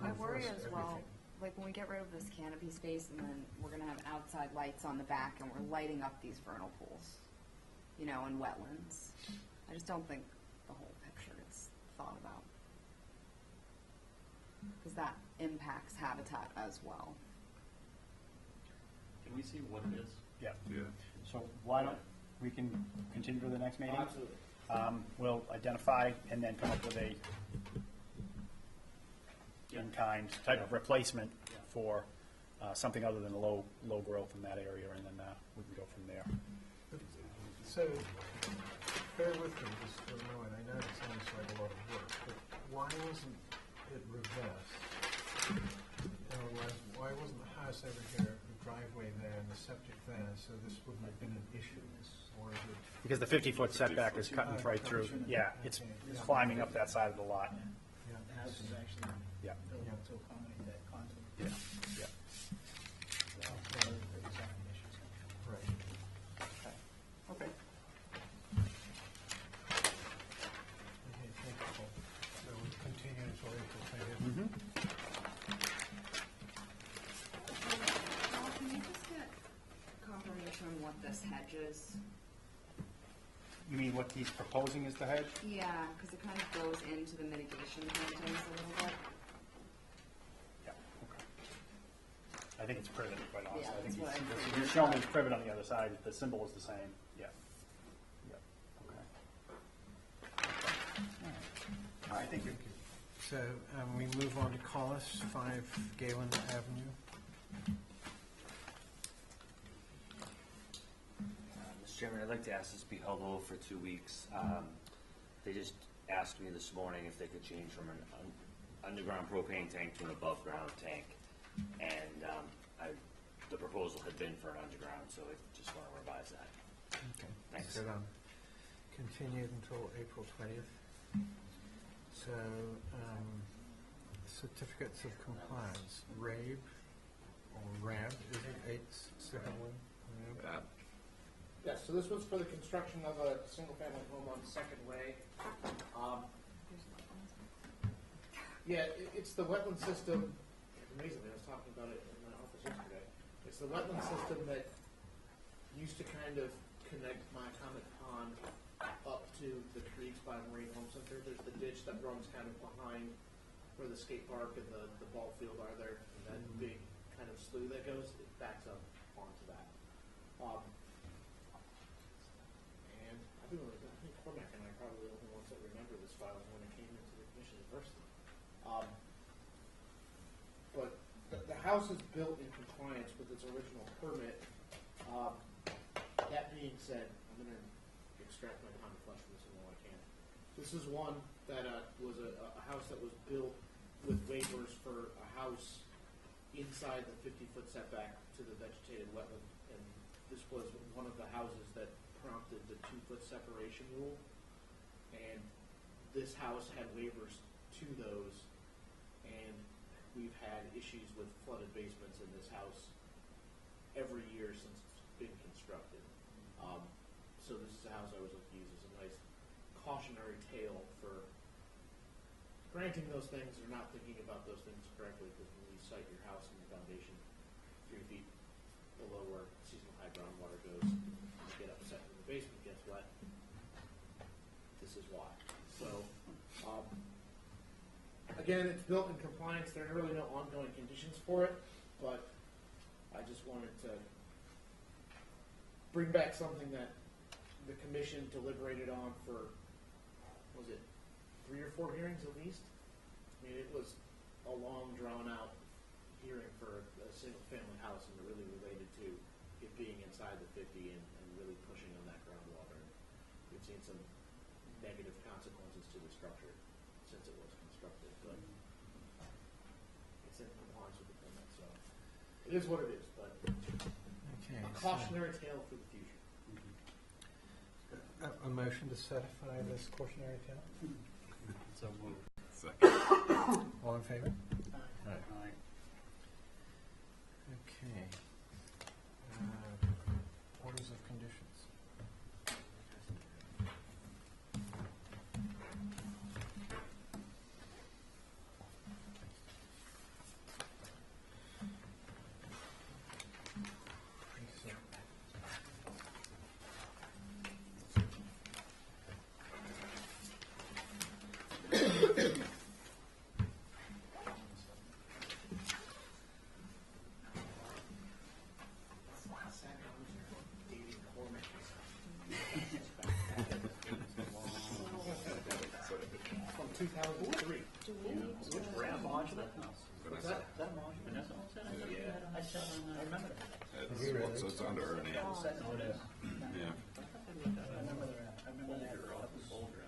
I worry as Reverse well, everything. like when we get rid of this canopy space and then we're gonna have outside lights on the back and we're lighting up these vernal pools, and wetlands. I just don't think the whole picture is thought about. Because that impacts habitat as well. Can we see what it is? Yeah. Yeah. So why don't we can continue to the next meeting? absolutely. We'll identify and then come up with a in-kind type of replacement Yeah. for something other than low growth in that area, and then we can go from there. So, bear with me just for a moment. I know it sounds like a lot of work, but why wasn't it reversed? In other words, why wasn't the house over here, the driveway there, and the septic there, so this wouldn't have been an issue? Or is it? Because the 50-foot setback is cutting right through, yeah, it's climbing up that side of the lot. Yeah. The house is actually Yeah. built Yeah. to accommodate that contour. Yeah, yeah. So, there are design issues. Right. Okay. Okay, thank you, Paul. So we'll continue until April 20th. Mm-hmm. Paul, can you just get confirmation on what this hedge is? You mean what he's proposing is the hedge? Yeah, because it kind of goes into the mitigation plantings a little bit. Yeah, okay. I think it's privet, quite honestly. Yeah, I think that's what I he's figured. showing his privet on the other side, the symbol is the same, yeah. Yeah, okay. All right, thank you. So we move on to Collis, 5 Galen Avenue. Mr. Chairman, I'd like to ask this be held over for 2 weeks. They just asked me this morning if they could change from an underground propane tank to an above-ground tank. And the proposal had been for an underground, so I just want to revise that. Okay. Thanks. So continued until April 20th. So certificates of compliance, RAB, or RAB, is it 871? RAB. Yes, so this was for the construction of a single-family home on Second Way. Yeah, it's the wetland system, amazingly, I was talking about it in my office yesterday. It's the wetland system that used to kind of connect my common pond up to the creeks by Marine Home Center. There's the ditch that runs kind of behind where the skate park and the ball field are there, and that big kind of slough that goes, it backs up onto that. And I think Cormac and I are probably the only ones that remember this file when it came into the commission the first time. But the house is built in compliance with its original permit. That being said, I'm going to extract my pound of flesh from this all I can. This is one that was a house that was built with waivers for a house inside the 50-foot setback to the vegetated wetland. And this was one of the houses that prompted the 2-foot separation rule. And this house had waivers to those. And we've had issues with flooded basements in this house every year since it's been constructed. So this is a house I was looking to use as a nice cautionary tale for granting those things or not thinking about those things correctly, because when you site your house and your foundation 3 feet below where seasonal high groundwater goes, and you get upset when the basement gets wet, this is why. So, again, it's built in compliance. There are really no ongoing conditions for it, but I just wanted to bring back something that the commission deliberated on for, was it 3 or 4 hearings at least? I mean, it was a long, drawn-out hearing for a single-family house, and it really related to it being inside the 50 and really pushing on that groundwater. We've seen some negative consequences to the structure since it was constructed, but it's in compliance with the permit, so it is what it is, but Okay. a cautionary tale for the future. A motion to certify this cautionary tale? So moved. All in favor? Aye. Okay. Orders of conditions. From 2003. Do we need to? Which brand launched that house? What's that? That launched, Vanessa owns that? Yeah. I saw on, I remember that. So it's under her name. Oh, it is. Yeah. I remember that. I remember that. That was older.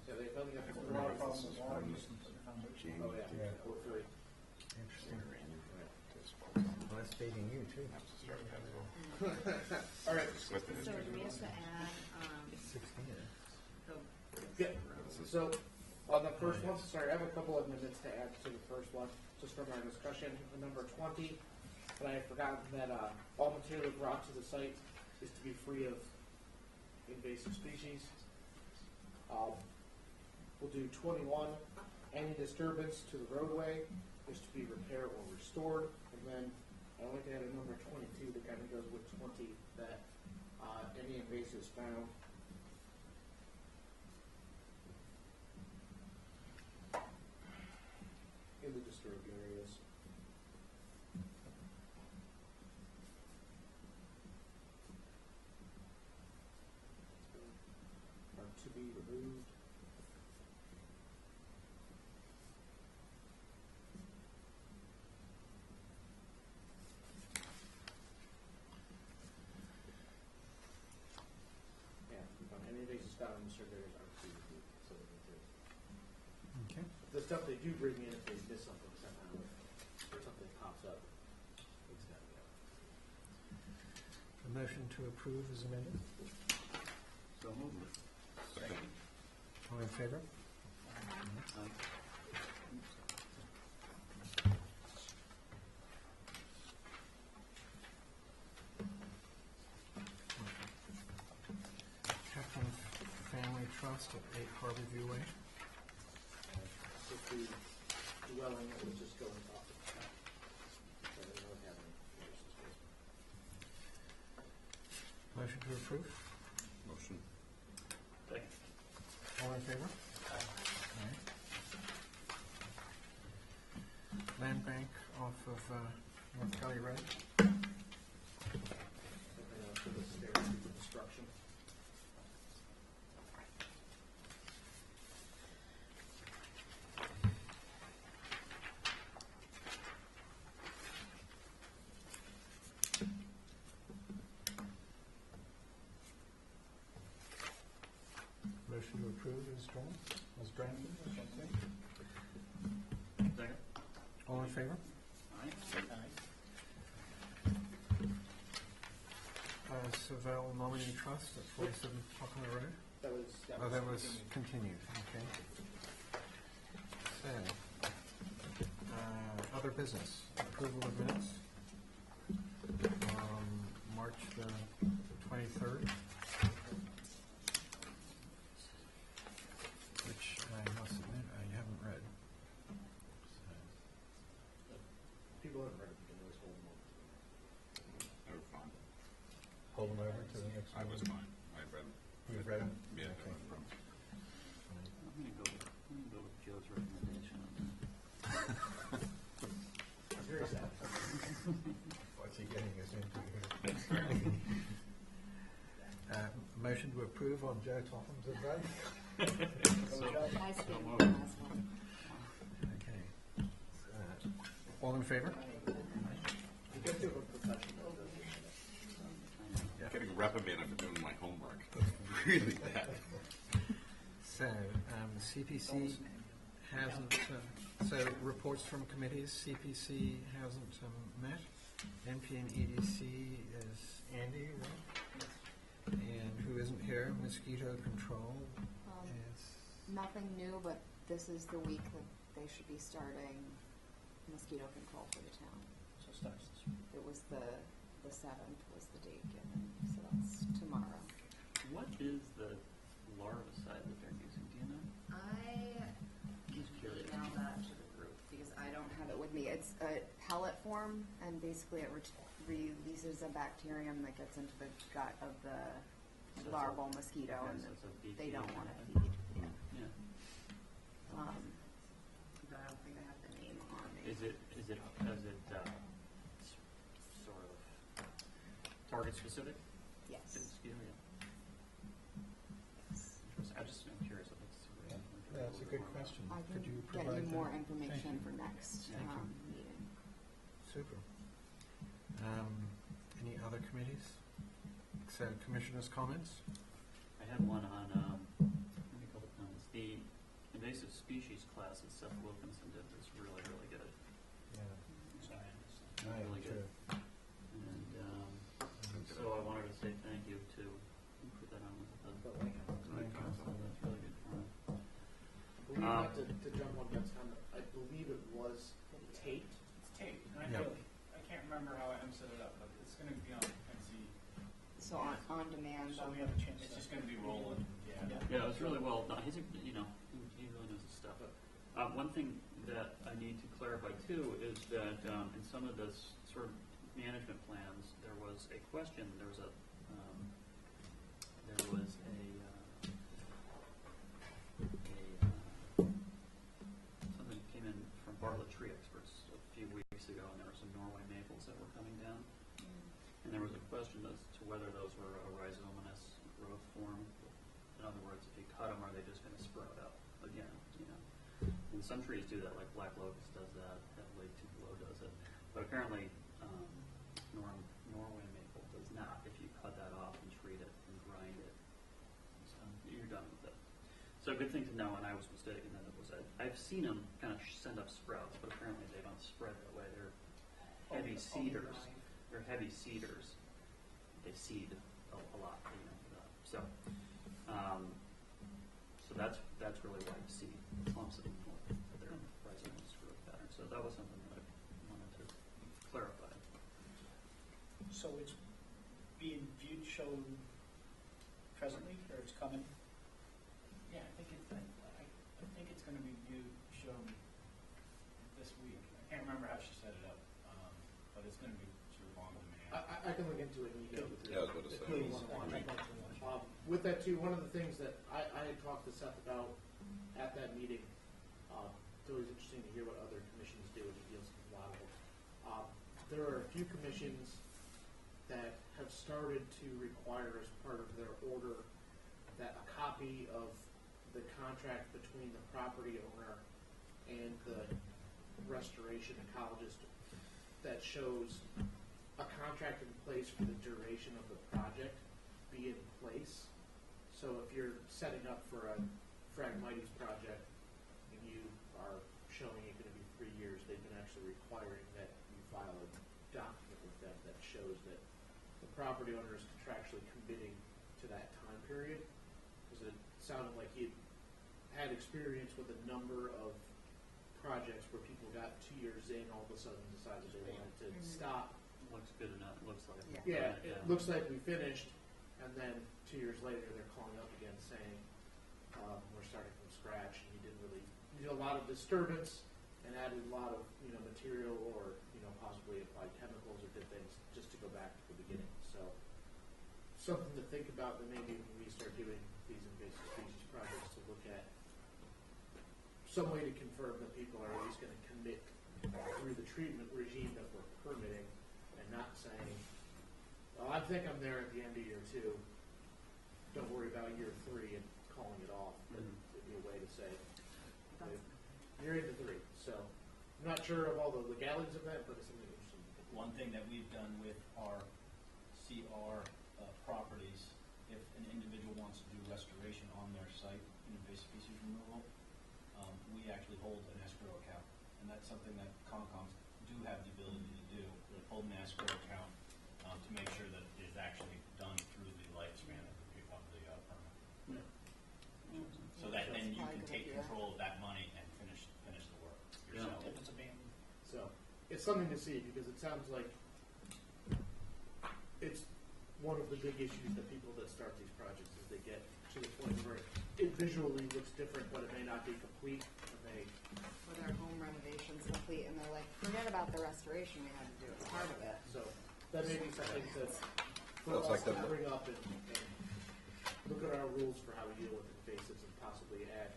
Yeah, they probably got a lot of problems with water. Oh, yeah. Or three. Interesting. Well, that's dating you, too. All right. So do we have to add, 16. the Yeah. So on the first one, sorry, I have a couple of minutes to add to the first one, just from our discussion. Number 20, but I have forgotten that all material brought to the site is to be free of invasive species. We'll do 21. Any disturbance to the roadway is to be repaired or restored. And then I'd like to add a number 22 that kind of goes with 20, that any invasives found in the disturbed areas are to be removed. Yeah, any invasives found in disturbed areas are to be removed. So Okay. the stuff they do bring in, if they miss something somehow, or something pops up, it's gotta go. A motion to approve is amended. So moved. Second. All in favor? Aye. Captain Family Trust at 8 Harborview Way. If the dwelling that was just going up. So they don't have any invasive space. Motion to approve? Motion. Second. All in favor? Aye. Land bank off of North Valley Road. For the stairs construction. Motion to approve is drawn, drafted, I should say. Second. All in favor? Aye. Savell Nominee Trust at 47 Poplar Road. That was. Oh, that was continued, okay. So, other business, approval of minutes. March the 23rd. Which I must admit I haven't read. So, People haven't read it, you can always hold them on. They were fine. hold them over to the next I was meeting. fine. I read them. You've read them? Yeah, Okay. I read them. I'm gonna go with Joe's recommendation on that. Very sad. What's he getting us into here? Motion to approve on Joe Topham's advice? Nice being the last one. Okay. All in favor? You get to a professional. Getting reprimanded for doing my homework. That's really bad. So, CPC hasn't, so reports from committees, CPC hasn't met. NP and EDC is Andy, right? And who isn't here, mosquito control is, Nothing new, but this is the week that they should be starting mosquito control for the town. So it starts this week. It was the 7th was the date given, so that's tomorrow. What is the larvicide that they're using? Do you know? I Just curious. emailed that to the group because I don't have it with me. It's a pellet form, and basically it releases a bacterium that gets into the gut of the larval mosquito, Okay, and so it's a BT they don't want to kind feed. Yeah. But I don't think I have the name on me. Is it sort of target specific? Yes. To the mosquito, yeah. Yes. Interesting. I'm curious if it's. that's a good question. I Could can you get provide you more that? information Thank for you. next Thank you. meeting. Super. Any other committees? So, commissioners' comments? I had one on, a couple comments. The invasive species class that Seth Wilkinson did was really, really good. Yeah. Really good. And so I wanted to say thank you to, who put that on with the But council. That's really good fun. believe not to jump on Ben's comment, I believe it was taped. It's taped, and Yeah. I can't remember how I set it up, but it's gonna be on NC. So on demand. So we have a chance. It's just gonna be rolling, yeah. Yeah, it was really well done. He really knows his stuff. One thing that I need to clarify too is that in some of this sort of management plans, there was a question. There was something that came in from Bartlett Tree Experts a few weeks ago, and there were some Norway maples that were coming down. And there was a question as to whether those were a rhizomatous growth form. In other words, if you cut them, are they just going to sprout up again? You know, and some trees do that, like black locust does that. That Lake Tupelo does it. But apparently, Norway maple does not. If you cut that off and treat it and grind it, so you're done with it. So good thing to know. And I was mistaken that it was. I've seen them kind of send up sprouts, but apparently they don't spread that way. They're heavy seeders. They're heavy seeders. They seed a lot, you know. So that's really why you see clumps of them for their rhizomatous growth pattern. So that was something that I wanted to clarify. So it's being viewed, shown presently, or it's coming? Yeah, I think it's gonna be viewed, shown this week. I can't remember how she set it up, but it's gonna be sort of on demand. I can look into it and you can. Yeah, I was about to say. Please, with that too, one of the things that I had talked to Seth about at that meeting, it's always interesting to hear what other commissions do as he deals with a lot of them. There are a few commissions that have started to require as part of their order that a copy of the contract between the property owner and the restoration ecologist that shows a contract in place for the duration of the project be in place. So if you're setting up for a Phragmites project and you are showing it going to be 3 years, they've been actually requiring that you file a document with them that shows that the property owner is contractually committing to that time period. Because it sounded like he had experience with a number of projects where people got 2 years in, all of a sudden decided they wanted to stop. Looks good enough, it looks like. Yeah, it looks like we finished, and then 2 years later, they're calling up again saying, we're starting from scratch, and you did a lot of disturbance, and added a lot of, material, or, possibly applied chemicals, or did things just to go back to the beginning. So, something to think about that maybe when we start doing these invasive species projects, to look at some way to confirm that people are at least going to commit through the treatment regime that we're permitting, and not saying, well, I think I'm there at the end of year 2. Don't worry about year 3 and calling it off. But it'd be a way to say, you're into 3. So I'm not sure of all the legalities of that, but it's something interesting. One thing that we've done with our CR properties, if an individual wants to do restoration on their site, invasive species removal, we actually hold an escrow account. And that's something that Concons do have the ability to do, hold an escrow account to make sure that it is actually done through the lifespan of the permit. So that then you can take control of that money and finish the work yourself. If it's abandoned. So it's something to see, because it sounds like it's one of the big issues that people that start these projects is they get to the point where it visually looks different, but it may not be complete. Or their home renovation's complete, and they're like, forget about the restoration we had to do as part of it. So that may be something to bring up and look at our rules for how we deal with invasives, and possibly add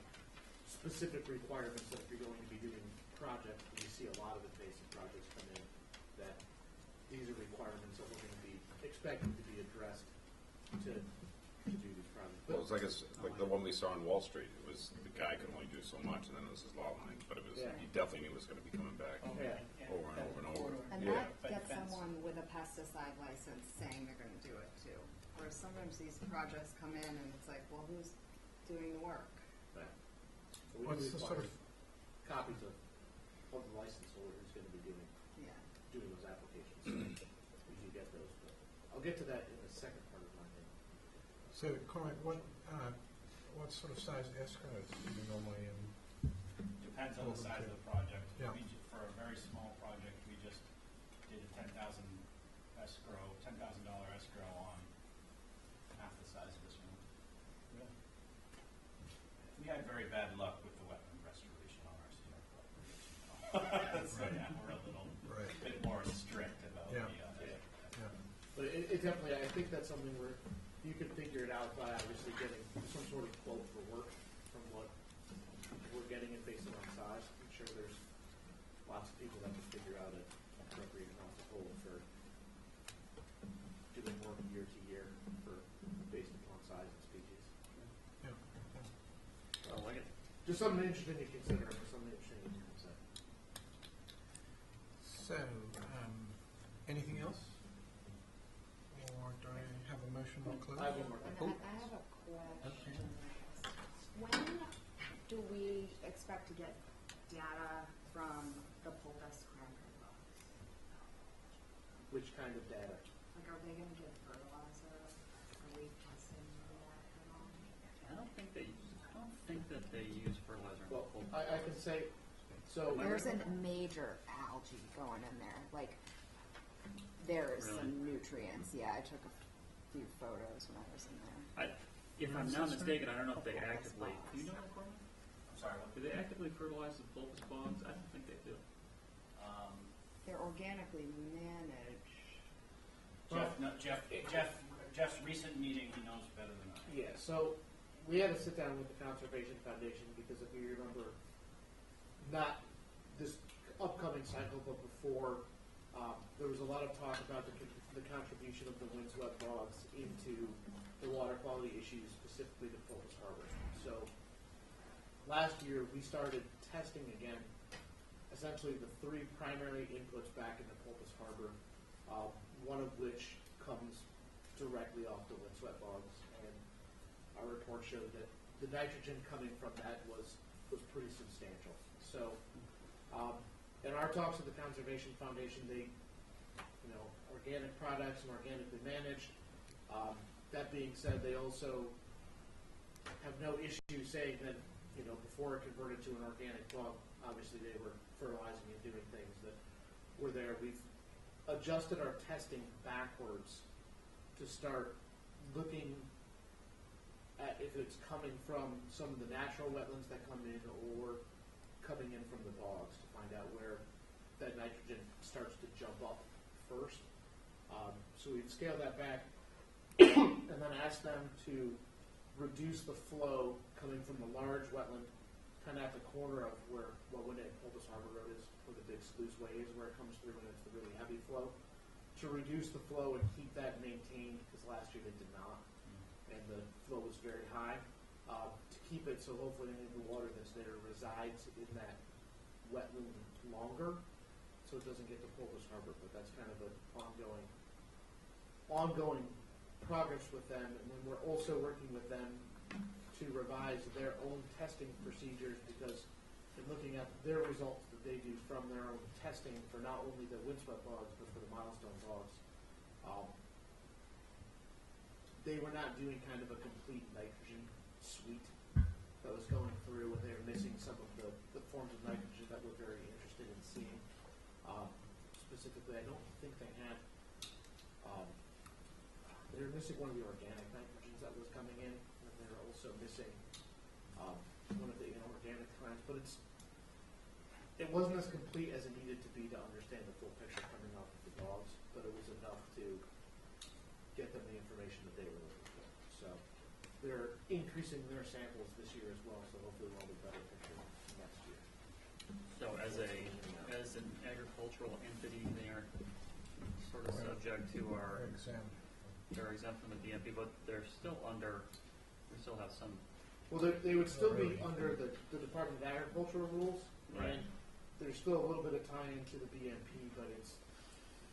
specific requirements that if you're going to be doing projects, we see a lot of invasive projects come in, that these are requirements that we're going to be expected to be addressed to do these projects. Well, it's like the one we saw on Wall Street. It was the guy could only do so much, and then it was his lot line. But it was he definitely knew it was going to be coming back over and over and over. And that gets someone with a pesticide license saying they're going to do it too. Whereas sometimes these projects come in and it's like, well, who's doing the work? Right. So we What's do the require sort of copies of the license holder who's going to be doing those applications. We do get those, but I'll get to that in the second part of my thing. So, Cormac, what sort of size escrows do you normally Depends on the size of the project. Yeah. For a very small project, we just did a $10,000 escrow on half the size of this one. Yeah. We had very bad luck with the wetland restoration on our CR property. So yeah, we're a little bit more strict about the But it definitely, I think that's something where you can figure it out by obviously getting some sort of quote for work from what we're getting it based on size. I'm sure there's lots of people that can figure out an appropriate amount of quote for doing work year to year based upon size and species. I like it. Just something interesting to consider, or something interesting to consider. So, anything else? Or do I have a motion to close? I have one more thing. I have a question. When do we expect to get data from the Pulpus cranberry box? Which kind of data? Like, are they going to get fertilizer? Are we testing that at all? I don't think that they use fertilizer. Well, I can say, so. There's a major algae going in there. Like, there is some nutrients. Yeah, I took a few photos when I was in there. If I'm not mistaken, I don't know if they actively. Do you know that, Corbin? I'm sorry, what? Do they actively fertilize the pulpus bogs? I don't think they do. They're organically managed. Jeff's recent meeting, he knows better than I. Yeah, so we had to sit down with the Conservation Foundation because if you remember, not this upcoming cycle, but before, there was a lot of talk about the contribution of the windswept bogs into the water quality issues, specifically the Fulton Harbor. So last year we started testing again, essentially the three primary inputs back into Poultice Harbor, one of which comes directly off the windswept bogs, and our report showed that the nitrogen coming from that was pretty substantial. So in our talks with the Conservation Foundation, they, organic products and organically managed. That being said, they also have no issue saying that, before it converted to an organic bog, obviously they were fertilizing and doing things that were there. We've adjusted our testing backwards to start looking at if it's coming from some of the natural wetlands that come in or coming in from the bogs to find out where that nitrogen starts to jump up first. So we've scaled that back and then asked them to reduce the flow coming from the large wetland kind of at the corner of where Poultice Harbor Road is, where the big sluice way is, where it comes through and it's the really heavy flow, to reduce the flow and keep that maintained, because last year they did not, and the flow was very high, to keep it so hopefully any of the water that's there resides in that wetland longer, so it doesn't get to Poultice Harbor. But that's kind of an ongoing progress with them, and then we're also working with them to revise their own testing procedures, because in looking at their results that they do from their own testing for not only the windswept bogs but for the milestone bogs, they were not doing kind of a complete nitrogen suite that was going through, and they were missing some of the forms of nitrogen that we're very interested in seeing. Specifically, I don't think they had, they were missing one of the organic nitrogens that was coming in, and they were also missing one of the inorganic kinds, but it wasn't as complete as it needed to be to understand the full picture coming off of the bogs, but it was enough to get them the information that they were looking for. So they're increasing their samples this year as well, so hopefully we'll have a better picture next year. So as an agricultural entity, they are sort of subject to our, they're exempt from the BMP, but they're still under, we still have some. Well, they would still be under the Department of Agricultural rules, Right. and there's still a little bit of tie into the BMP, but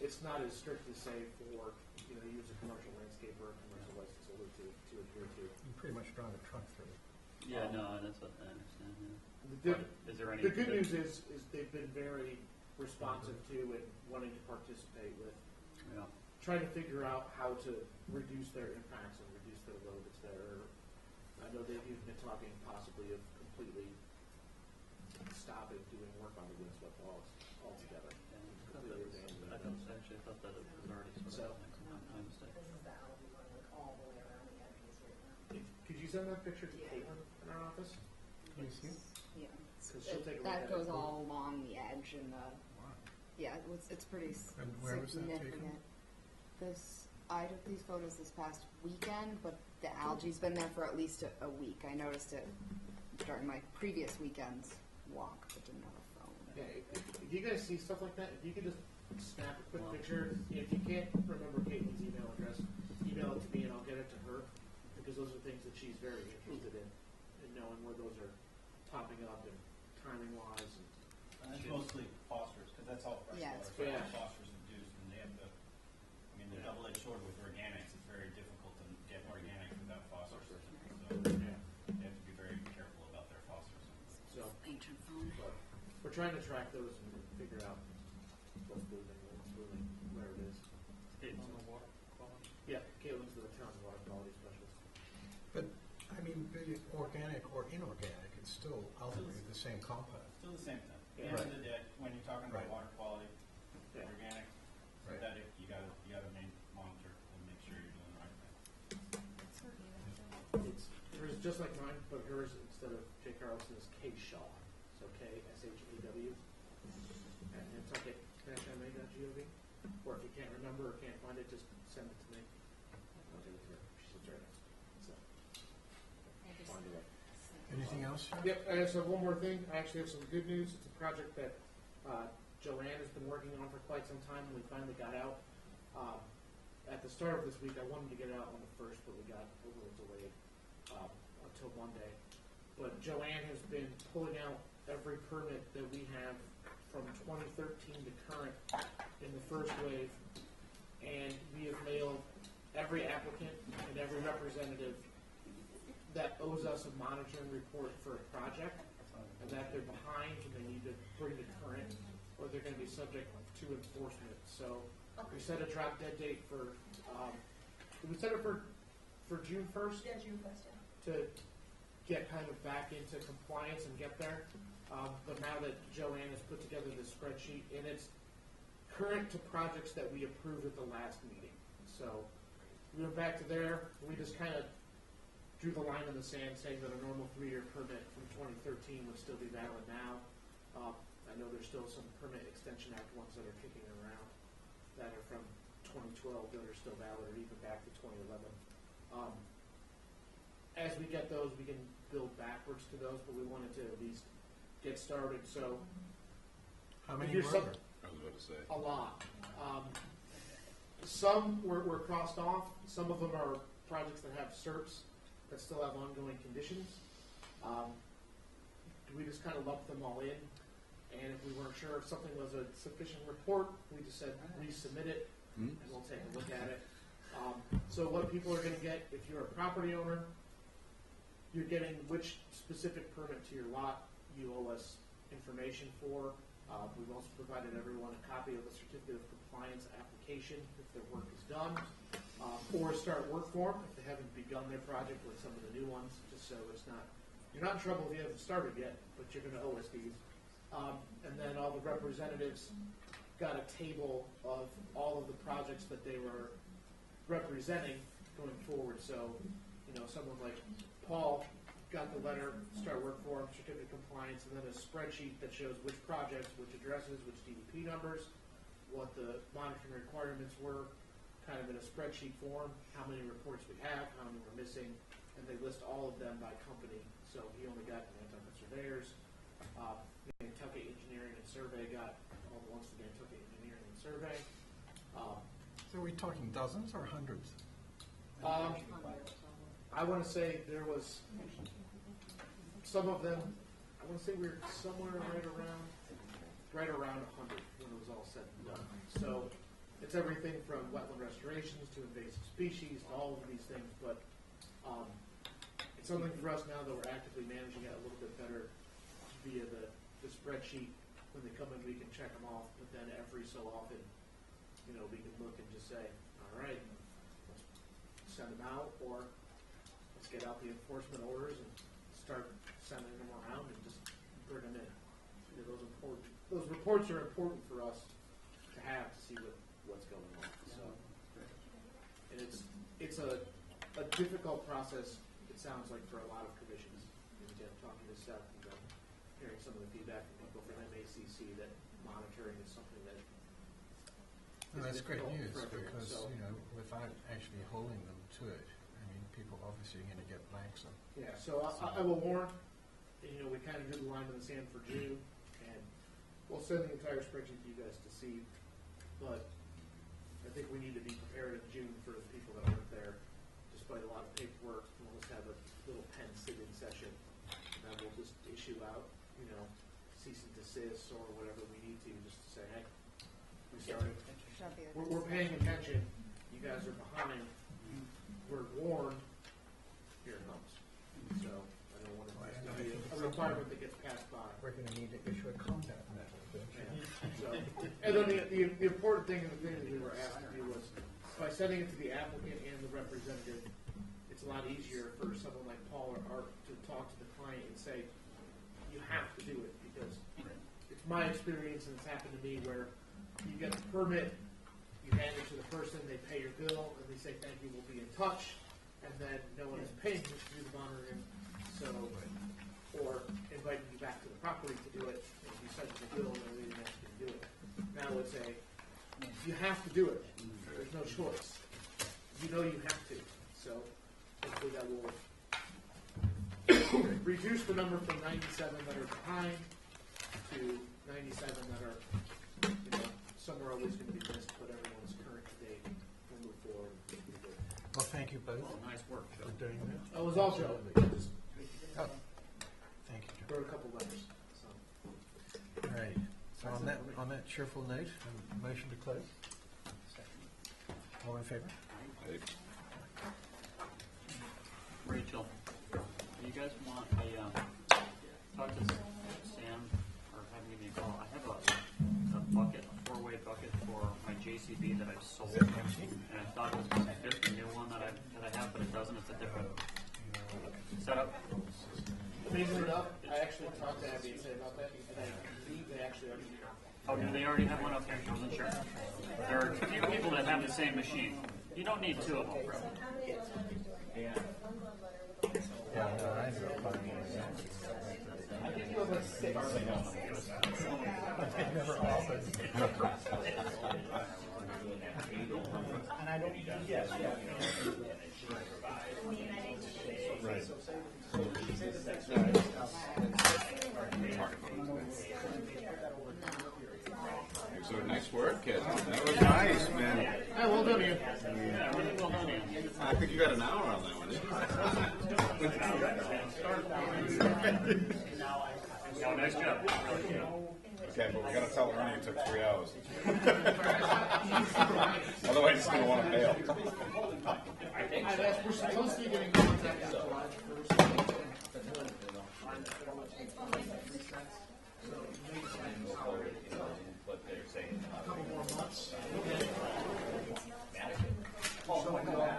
it's not as strict as say for, you use a commercial landscaper or a commercial license holder to adhere to. You pretty much drive a truck through it. Yeah, no, that's what I understand, yeah. Is there any? The good news is they've been very responsive to and wanting to participate with trying to figure out how to reduce their impacts and reduce their load that's there. I know they've even been talking possibly of completely stopping doing work on the windswept bogs altogether. I thought that it was already sort of my mistake. This is the algae one, like all the way around the edges right now. Could you send that picture to Caitlin in our office? Can you see it? Yeah. 'Cause she'll take a look at That it. goes all along the edge and it's pretty And where was that significant. taken? I took these photos this past weekend, but the algae's been there for at least a week. I noticed it during my previous weekend's walk, but didn't have a phone. Yeah, if you guys see stuff like that, if you could just snap a quick picture. If you can't remember Caitlin's email address, email it to me and I'll get it to her, because those are things that she's very interested in knowing where those are topping up and timing wise. And it's mostly phosphorus, because that's all Yeah, fresh it's water. fresh. Phosphorus induced, and they have the, the double-edged sword with organics, it's very difficult to get organic without phosphorus. So they have to be very careful about their phosphorus. So Ancient phone. but we're trying to track those and figure out what's losing, what's really where it is. It's on the water quality. Yeah, Caitlin's the town's water quality specialist. But, be it organic or inorganic, it's still ultimately the same compound. Still the same thing. At the Yeah. end of the day, when you're talking about Right. water quality, Yeah. organic, Right. synthetic, you gotta monitor and make sure you're doing the right thing. It's hers is just like mine, but hers instead of J. Carlson is K. Shaw, so KSHAW at Nantucket-ma.gov. Or if you can't remember or can't find it, just send it to me. I'll give it to her. She's right next to me. So conduit. Anything else, sir? Yep, I just have one more thing. I actually have some good news. It's a project that Joanne has been working on for quite some time, and we finally got out. At the start of this week, I wanted to get it out on the 1st, but we got a little delayed until Monday. But Joanne has been pulling out every permit that we have from 2013 to current in the first wave, and we have mailed every applicant and every representative that owes us a monitoring report for a project, and that they're behind and they need to bring to current, or they're going to be subject to enforcement. So we set a drop dead date for, we set it for June 1st? Yeah, June 1st, yeah. To get kind of back into compliance and get there. But now that Joanne has put together this spreadsheet, and it's current to projects that we approved at the last meeting. So we went back to there, we just kind of drew the line in the sand saying that a normal 3-year permit from 2013 would still be valid now. I know there's still some Permit Extension Act ones that are kicking around that are from 2012 that are still valid, or even back to 2011. As we get those, we can build backwards to those, but we wanted to at least get started. So How many here's were some- there? I was about to say. a lot. Some were crossed off. Some of them are projects that have SERPs that still have ongoing conditions. We just kind of lumped them all in, and if we weren't sure if something was a sufficient report, we just said resubmit it, and we'll take a look at it. So what people are going to get, if you're a property owner, you're getting which specific permit to your lot you owe us information for. We've also provided everyone a copy of the certificate of compliance application if their work is done, or a start work form if they haven't begun their project with some of the new ones, just so it's not, you're not in trouble if you haven't started yet, but you're going to owe us these. And then all the representatives got a table of all of the projects that they were representing going forward. So, you know, someone like Paul got the letter, start work form, certificate of compliance, and then a spreadsheet that shows which projects, which addresses, which DDP numbers, what the monitoring requirements were, kind of in a spreadsheet form, how many reports we have, how many we're missing, and they list all of them by company. So he only got Nantucket Surveyors, Nantucket Engineering and Survey got all the ones for Nantucket Engineering and Survey. So are we talking dozens or hundreds? I want to say there was some of them. I want to say we were somewhere right around 100 when it was all said and done. So it's everything from wetland restorations to invasive species to all of these things. But it's something for us now that we're actively managing it a little bit better via the spreadsheet. When they come in, we can check them off. But then every so often, you know, we can look and just say, all right, let's send them out, or let's get out the enforcement orders and start sending them around and just bring them in. You know, those reports are important for us to have to see what's going on. So, and it's a difficult process. It sounds like for a lot of commissions. And again, talking to Seth and hearing some of the feedback from people from MACC that monitoring is something that. Well, that's great news for everyone. because, So, you know, without actually holding them to it, I mean, people obviously are going to get blanks on. yeah, so I will warn, you know, we kind of drew the line in the sand for June, and we'll send the entire spreadsheet to you guys to see, but I think we need to be prepared in June for the people that aren't there, despite a lot of paperwork. We'll just have a little pen sit-in session, and we'll just issue out, you know, cease and desist or whatever we need to, just to say, hey, we started. We're paying attention. You guys are behind. We're warned. Here it comes. So I don't want it to be a requirement that gets passed by. We're going to need to issue a combat medal, don't you? So, and then the important thing and the thing that we were asked to do was by sending it to the applicant and the representative, it's a lot easier for someone like Paul or Art to talk to the client and say, you have to do it, because it's my experience, and it's happened to me, where you get the permit, you hand it to the person, they pay your bill, and they say, thank you, we'll be in touch, and then no one is paying you to do the monitoring, so, or inviting you back to the property to do it, and you send them the bill, and they didn't actually do it. Now it's you have to do it. There's no choice. You know you have to. So hopefully that will reduced the number from 97 that are behind to 97 that are, you know, some are always going to be missed, but everyone's current to date. We'll move forward. Well, thank you both Well, nice work, Joe. for doing that. That was all Joe. Just Oh, thank you, Joe. wrote a couple letters. So. All right, so on that cheerful note, a motion to close. All in favor? Rachel, you guys want a, talk to Sam, or have him give me a call. I have a bucket, a four-way bucket for my JCB that I've sold. And I thought it was going to fit the new one that I have, but it doesn't. It's a different setup. Amazingly enough, I actually talked to Abby and said about that, and I believe they actually already have. Oh, do they already have one up here? I wasn't sure. There are a few people that have the same machine. You don't need two of them. Yeah, no, I ended up finding one. I think you have like 6. They never offered. And I don't, yes, yeah. Right. So nice work, kid. That was nice, man. Yeah, well done, Ian. Yeah, really well done, Ian. I think you got an hour on that one. Oh, nice job. Okay, but we gotta tell Ernie it took 3 hours. Otherwise, he's gonna want to bail. We're supposed to be getting contact with July 1st. A couple more months. What's that?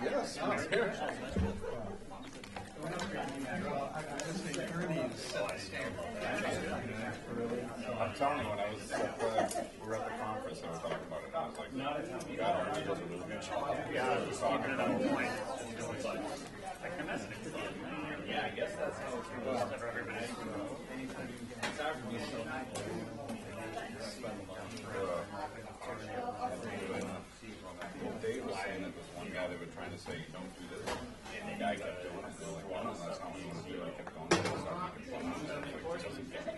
Yes, I'm here. I'm telling you, when I was at we were at the conference, I was talking about it, and I was like, God, Ernie does a really good job. Yeah, just keeping it on point. I can imagine it. Yeah, I guess that's how it's supposed to for everybody. Dave was saying that this one guy, they were trying to say, don't do this. And the guy kept doing it. They're like, well, that's how we want to do it. I kept going, this is how we can fund it. Like, it doesn't get me.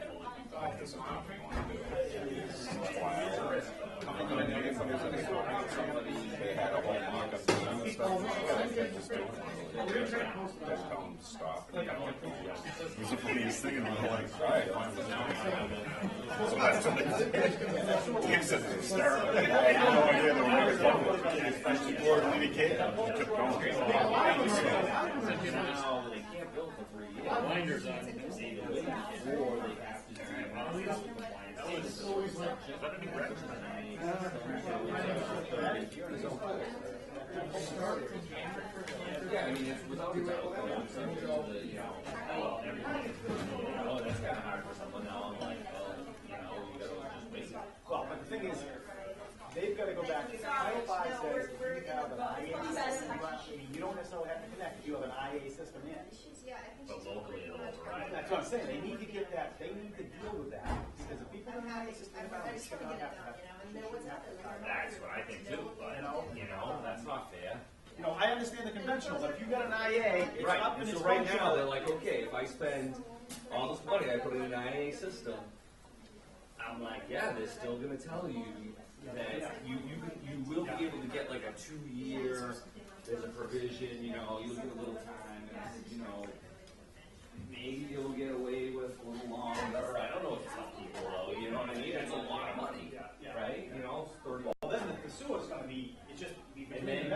Like, this is not what we want to do. It's wild. They had a whole mock-up to them and stuff. They just do it. Just tell them to stop. And it was the funniest thing, and I'm like, right. So that's what they did. He said it was hysterical. I had no idea they were making fun of it. He poured it in a can. He kept going. They can't build for 3 years. Blinders on. Or they have to yeah, I mean, it's without a doubt. That's kind of hard for someone now. I'm like, well, you gotta just make it. Well, but the thing is, they've got to go back. Title 5 says if you have an IA system, you don't necessarily have to connect. If you have an IA system in. But locally, it'll override. That's what I'm saying. They need to get that. They need to deal with that because if people don't have a system in balance, they're going to have to. That's what I think too, but, that's not fair. You know, I understand the conventional, but if you got an IA, it's Right, up and and it's so right now, functional. they're like, okay, if I spend all this money, I put in an IA system, I'm like, yeah, they're still gonna tell you that you will be able to get like a 2-year, there's a provision, you look at a little time, and, maybe you'll get away with a little longer, I don't know if it's some people though, you know what I mean? It's a lot of money, right? 30. Well, then the sewer's going to be, it's just, And then